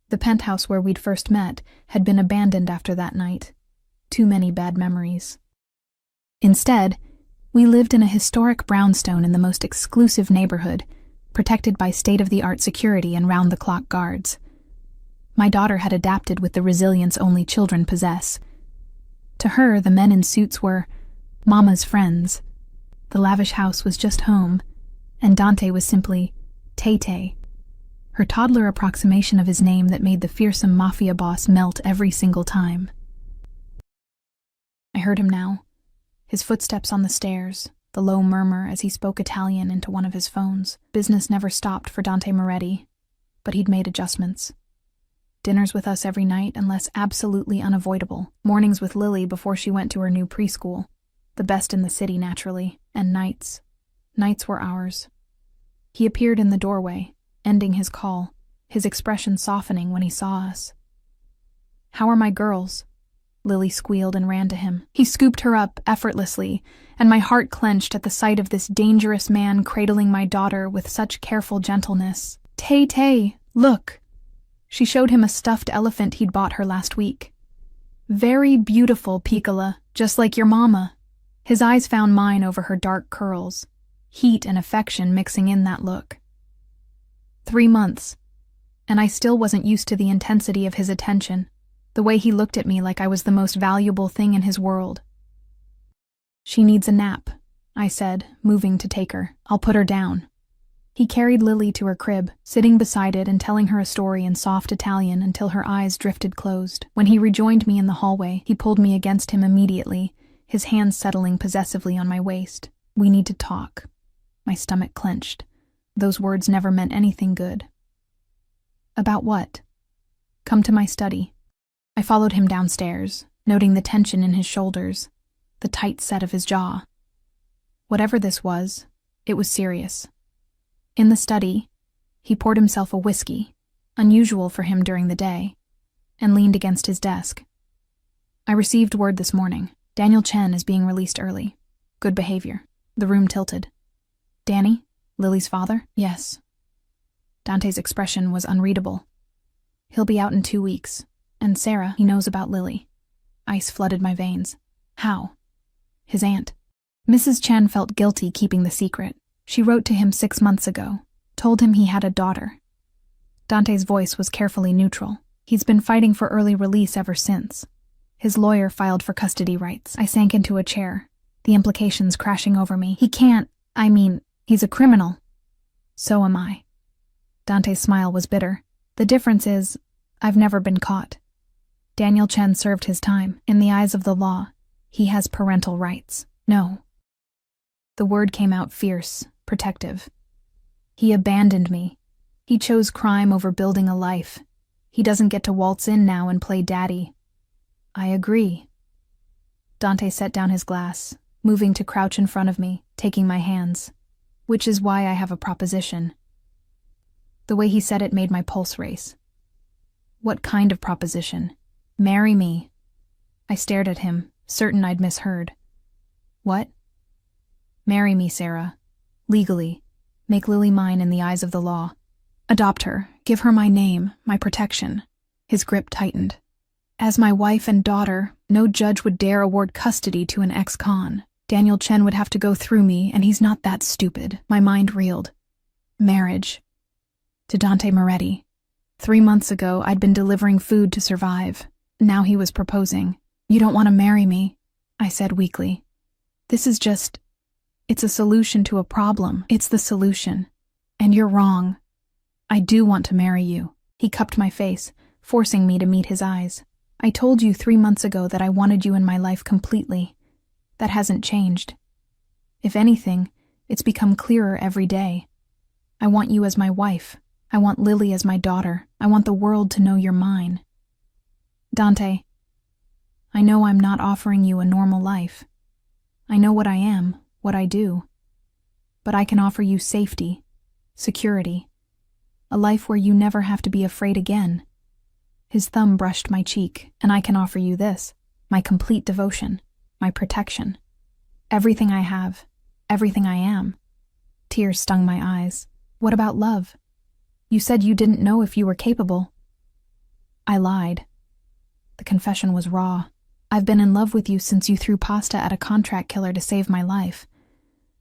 The penthouse where we'd first met had been abandoned after that night. Too many bad memories. Instead, we lived in a historic brownstone in the most exclusive neighborhood, protected by state-of-the-art security and round-the-clock guards. My daughter had adapted with the resilience only children possess. To her, the men in suits were Mama's friends. The lavish house was just home, and Dante was simply Tay-Tay, her toddler approximation of his name that made the fearsome Mafia boss melt every single time. I heard him now, his footsteps on the stairs, the low murmur as he spoke Italian into one of his phones. Business never stopped for Dante Moretti, but he'd made adjustments. Dinners with us every night unless absolutely unavoidable. Mornings with Lily before she went to her new preschool. The best in the city, naturally. And nights. Nights were ours. He appeared in the doorway, ending his call, his expression softening when he saw us. "How are my girls?" Lily squealed and ran to him. He scooped her up effortlessly, and my heart clenched at the sight of this dangerous man cradling my daughter with such careful gentleness. "Tay-Tay, look." She showed him a stuffed elephant he'd bought her last week. "Very beautiful, Piccola, just like your mama." His eyes found mine over her dark curls, heat and affection mixing in that look. 3 months, and I still wasn't used to the intensity of his attention, the way he looked at me like I was the most valuable thing in his world. "She needs a nap," I said, moving to take her. "I'll put her down." He carried Lily to her crib, sitting beside it and telling her a story in soft Italian until her eyes drifted closed. When he rejoined me in the hallway, he pulled me against him immediately, his hands settling possessively on my waist. "We need to talk." My stomach clenched. Those words never meant anything good. "About what?" "Come to my study." I followed him downstairs, noting the tension in his shoulders, the tight set of his jaw. Whatever this was, it was serious. In the study, he poured himself a whiskey, unusual for him during the day, and leaned against his desk. "I received word this morning. Daniel Chen is being released early. Good behavior." The room tilted. "Danny? Lily's father?" "Yes." Dante's expression was unreadable. "He'll be out in 2 weeks. And Sarah, he knows about Lily." Ice flooded my veins. "How?" "His aunt." Mrs. Chen felt guilty keeping the secret. She wrote to him 6 months ago, told him he had a daughter. Dante's voice was carefully neutral. "He's been fighting for early release ever since. His lawyer filed for custody rights." I sank into a chair, the implications crashing over me. "He can't, he's a criminal." "So am I." Dante's smile was bitter. "The difference is, I've never been caught. Daniel Chen served his time. In the eyes of the law, he has parental rights." "No." The word came out fierce, protective. "He abandoned me. He chose crime over building a life. He doesn't get to waltz in now and play daddy." "I agree." Dante set down his glass, moving to crouch in front of me, taking my hands. "Which is why I have a proposition." The way he said it made my pulse race. "What kind of proposition?" "Marry me." I stared at him, certain I'd misheard. "What?" "Marry me, Sarah. Legally. Make Lily mine in the eyes of the law. Adopt her. Give her my name, my protection." His grip tightened. "As my wife and daughter, no judge would dare award custody to an ex-con. Daniel Chen would have to go through me, and he's not that stupid." My mind reeled. Marriage. To Dante Moretti. 3 months ago, I'd been delivering food to survive. Now he was proposing. "You don't want to marry me," I said weakly. "This is just... it's a solution to a problem. It's the solution. And you're wrong. I do want to marry you." He cupped my face, forcing me to meet his eyes. "I told you 3 months ago that I wanted you in my life completely. That hasn't changed. If anything, it's become clearer every day. I want you as my wife. I want Lily as my daughter. I want the world to know you're mine." "Dante, I know I'm not offering you a normal life. I know what I am, what I do. But I can offer you safety, security, a life where you never have to be afraid again." His thumb brushed my cheek. "And I can offer you this, my complete devotion, my protection. Everything I have, everything I am." Tears stung my eyes. "What about love? You said you didn't know if you were capable." I lied. The confession was raw. I've been in love with you since you threw pasta at a contract killer to save my life.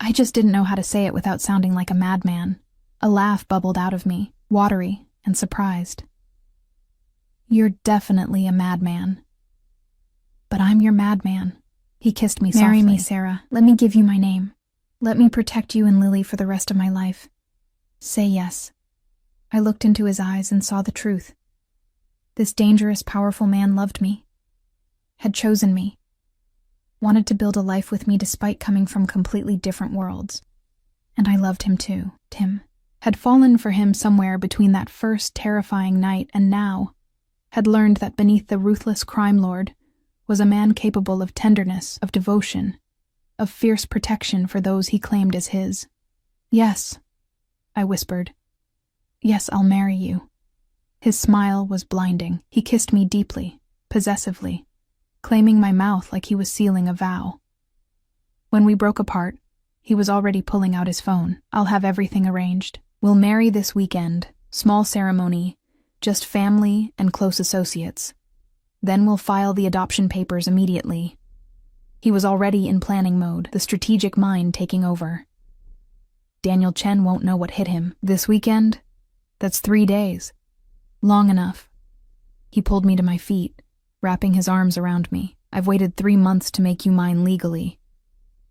I just didn't know how to say it without sounding like a madman. A laugh bubbled out of me, watery and surprised. You're definitely a madman. But I'm your madman. He kissed me softly. Marry me, Sarah. Let me give you my name. Let me protect you and Lily for the rest of my life. Say yes. I looked into his eyes and saw the truth. This dangerous, powerful man loved me, had chosen me, wanted to build a life with me despite coming from completely different worlds. And I loved him too. Tim had fallen for him somewhere between that first terrifying night and now, had learned that beneath the ruthless crime lord was a man capable of tenderness, of devotion, of fierce protection for those he claimed as his. Yes, I whispered. Yes, I'll marry you. His smile was blinding. He kissed me deeply, possessively, claiming my mouth like he was sealing a vow. When we broke apart, he was already pulling out his phone. I'll have everything arranged. We'll marry this weekend. Small ceremony, just family and close associates. Then we'll file the adoption papers immediately. He was already in planning mode, the strategic mind taking over. Daniel Chen won't know what hit him. This weekend? That's 3 days. Long enough. He pulled me to my feet, wrapping his arms around me. I've waited 3 months to make you mine legally.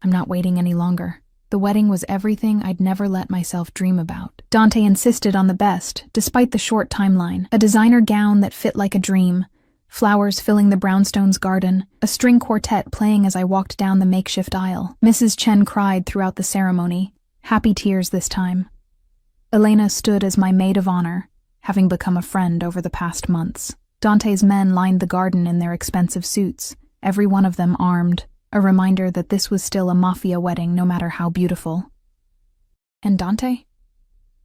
I'm not waiting any longer. The wedding was everything I'd never let myself dream about. Dante insisted on the best, despite the short timeline. A designer gown that fit like a dream, flowers filling the brownstone's garden, a string quartet playing as I walked down the makeshift aisle. Mrs. Chen cried throughout the ceremony, happy tears this time. Elena stood as my maid of honor, having become a friend over the past months. Dante's men lined the garden in their expensive suits, every one of them armed, a reminder that this was still a Mafia wedding no matter how beautiful. And Dante?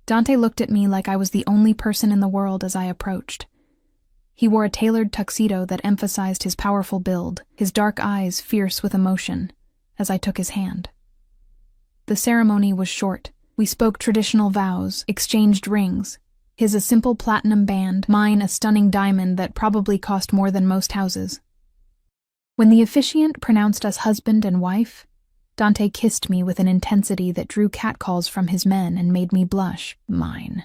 Dante looked at me like I was the only person in the world as I approached. He wore a tailored tuxedo that emphasized his powerful build, his dark eyes fierce with emotion, as I took his hand. The ceremony was short. We spoke traditional vows, exchanged rings. His a simple platinum band, mine a stunning diamond that probably cost more than most houses. When the officiant pronounced us husband and wife, Dante kissed me with an intensity that drew catcalls from his men and made me blush. Mine,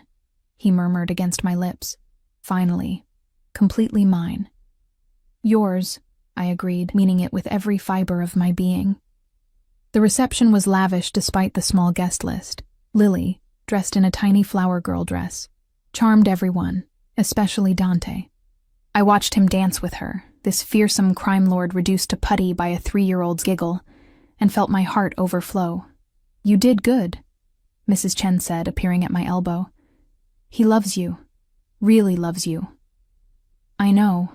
he murmured against my lips. Finally, completely mine. Yours, I agreed, meaning it with every fiber of my being. The reception was lavish despite the small guest list. Lily, dressed in a tiny flower girl dress, charmed everyone, especially Dante. I watched him dance with her, this fearsome crime lord reduced to putty by a 3-year-old's giggle, and felt my heart overflow. You did good, Mrs. Chen said, appearing at my elbow. He loves you, really loves you. I know.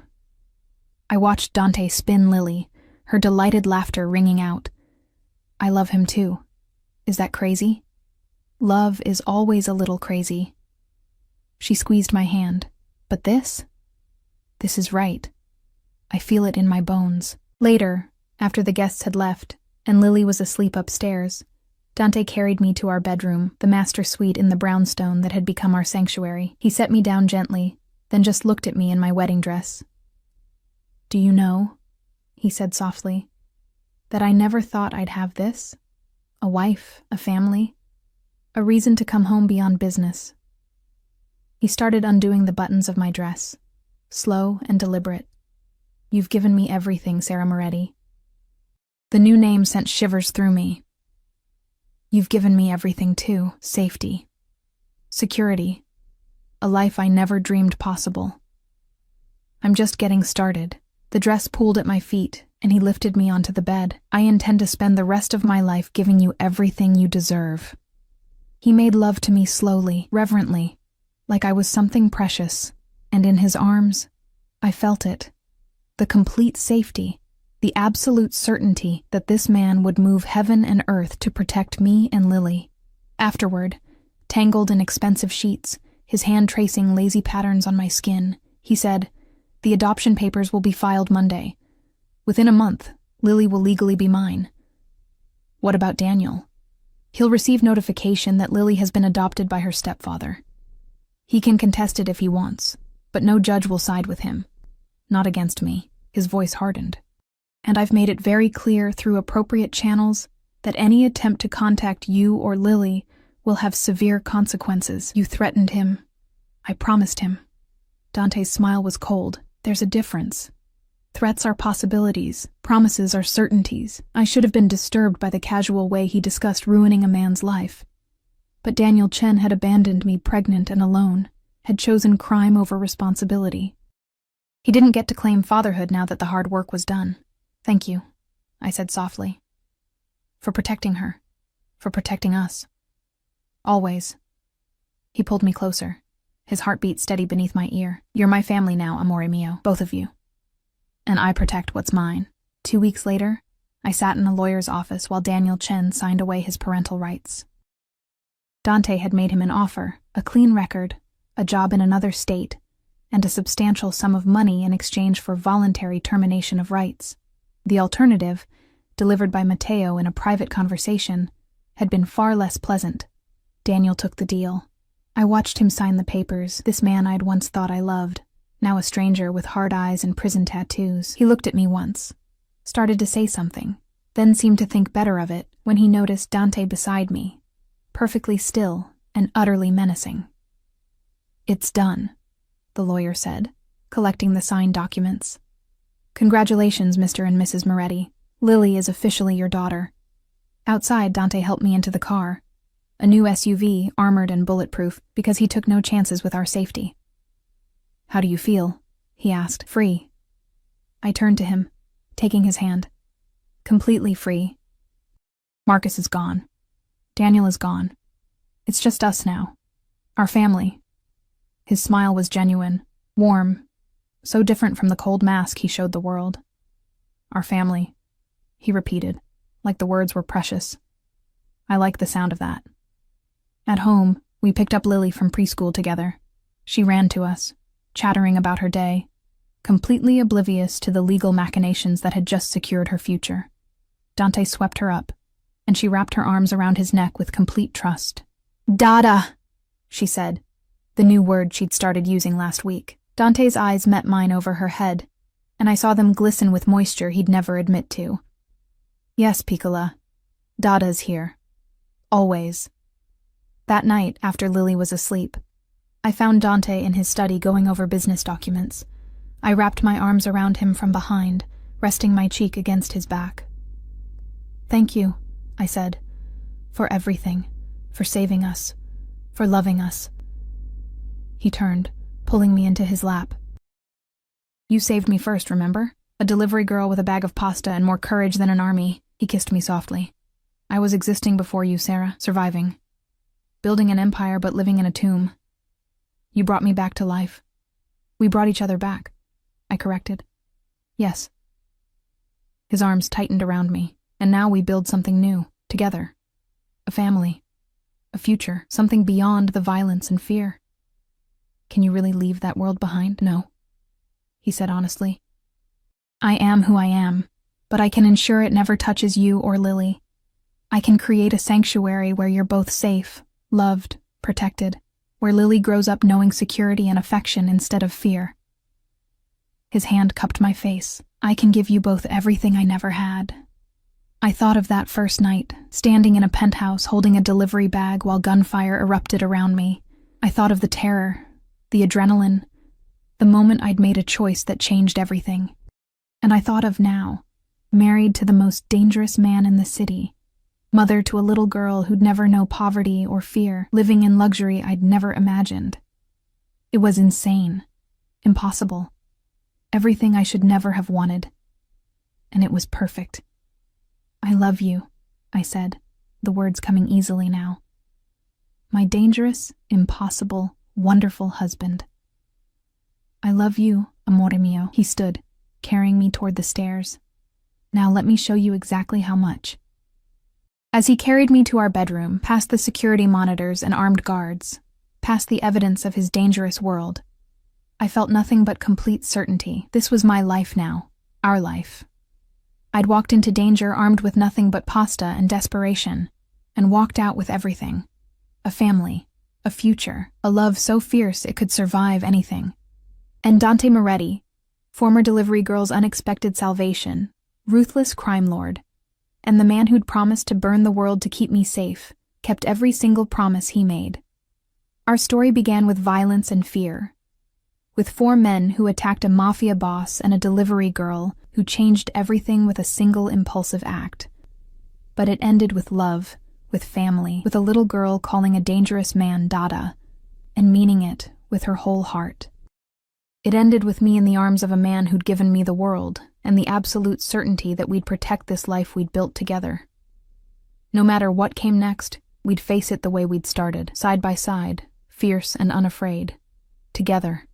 I watched Dante spin Lily, her delighted laughter ringing out. I love him too. Is that crazy? Love is always a little crazy. She squeezed my hand. But this is right. I feel it in my bones. Later, after the guests had left, and Lily was asleep upstairs, Dante carried me to our bedroom, the master suite in the brownstone that had become our sanctuary. He set me down gently, then just looked at me in my wedding dress. Do you know, he said softly, that I never thought I'd have this? A wife, a family, a reason to come home beyond business. He started undoing the buttons of my dress, slow and deliberate. You've given me everything, Sarah Moretti. The new name sent shivers through me. You've given me everything too, safety, security, a life I never dreamed possible. I'm just getting started. The dress pooled at my feet, and he lifted me onto the bed. I intend to spend the rest of my life giving you everything you deserve. He made love to me slowly, reverently, like I was something precious, and in his arms, I felt it. The complete safety, the absolute certainty that this man would move heaven and earth to protect me and Lily. Afterward, tangled in expensive sheets, his hand tracing lazy patterns on my skin, he said, "The adoption papers will be filed Monday. Within a month, Lily will legally be mine." What about Daniel? He'll receive notification that Lily has been adopted by her stepfather. He can contest it if he wants, but no judge will side with him. Not against me. His voice hardened. And I've made it very clear through appropriate channels that any attempt to contact you or Lily will have severe consequences. You threatened him. I promised him. Dante's smile was cold. There's a difference. Threats are possibilities. Promises are certainties. I should have been disturbed by the casual way he discussed ruining a man's life. But Daniel Chen had abandoned me pregnant and alone, had chosen crime over responsibility. He didn't get to claim fatherhood now that the hard work was done. Thank you, I said softly. For protecting her. For protecting us. Always. He pulled me closer, his heartbeat steady beneath my ear. You're my family now, amore mio, both of you. And I protect what's mine. 2 weeks later, I sat in a lawyer's office while Daniel Chen signed away his parental rights. Dante had made him an offer, a clean record, a job in another state, and a substantial sum of money in exchange for voluntary termination of rights. The alternative, delivered by Matteo in a private conversation, had been far less pleasant. Daniel took the deal. I watched him sign the papers, this man I'd once thought I loved, now a stranger with hard eyes and prison tattoos. He looked at me once, started to say something, then seemed to think better of it when he noticed Dante beside me, perfectly still and utterly menacing. It's done, the lawyer said, collecting the signed documents. Congratulations, Mr. and Mrs. Moretti. Lily is officially your daughter. Outside, Dante helped me into the car, a new SUV, armored and bulletproof, because he took no chances with our safety. How do you feel? He asked. Free. I turned to him, taking his hand. Completely free. Marcus is gone. Daniel is gone. It's just us now. Our family. His smile was genuine, warm, so different from the cold mask he showed the world. Our family, he repeated, like the words were precious. I liked the sound of that. At home, we picked up Lily from preschool together. She ran to us, chattering about her day, completely oblivious to the legal machinations that had just secured her future. Dante swept her up, and she wrapped her arms around his neck with complete trust. Dada, she said, the new word she'd started using last week. Dante's eyes met mine over her head, and I saw them glisten with moisture he'd never admit to. Yes, Piccola. Dada's here. Always. That night, after Lily was asleep, I found Dante in his study going over business documents. I wrapped my arms around him from behind, resting my cheek against his back. Thank you, I said, for everything, for saving us, for loving us. He turned, pulling me into his lap. You saved me first, remember? A delivery girl with a bag of pasta and more courage than an army. He kissed me softly. I was existing before you, Sarah, surviving. Building an empire but living in a tomb. You brought me back to life. We brought each other back, I corrected. Yes. His arms tightened around me, and now we build something new, together. A family. A future, something beyond the violence and fear. Can you really leave that world behind? No, he said honestly. I am who I am, but I can ensure it never touches you or Lily. I can create a sanctuary where you're both safe, loved, protected, where Lily grows up knowing security and affection instead of fear. His hand cupped my face. I can give you both everything I never had. I thought of that first night, standing in a penthouse holding a delivery bag while gunfire erupted around me. I thought of the terror, the adrenaline, the moment I'd made a choice that changed everything. And I thought of now, married to the most dangerous man in the city, mother to a little girl who'd never know poverty or fear, living in luxury I'd never imagined. It was insane, impossible, everything I should never have wanted. And it was perfect. I love you, I said, the words coming easily now. My dangerous, impossible, wonderful husband. I love you, amore mio. He stood, carrying me toward the stairs. Now let me show you exactly how much. As he carried me to our bedroom, past the security monitors and armed guards, past the evidence of his dangerous world, I felt nothing but complete certainty. This was my life now, our life. I'd walked into danger armed with nothing but pasta and desperation, and walked out with everything. A family, a future, a love so fierce it could survive anything. And Dante Moretti, former delivery girl's unexpected salvation, ruthless crime lord. And the man who'd promised to burn the world to keep me safe kept every single promise he made. Our story began with violence and fear, with 4 men who attacked a mafia boss and a delivery girl who changed everything with a single impulsive act. But it ended with love, with family, with a little girl calling a dangerous man Dada, and meaning it with her whole heart. It ended with me in the arms of a man who'd given me the world, and the absolute certainty that we'd protect this life we'd built together. No matter what came next, we'd face it the way we'd started, side by side, fierce and unafraid, together.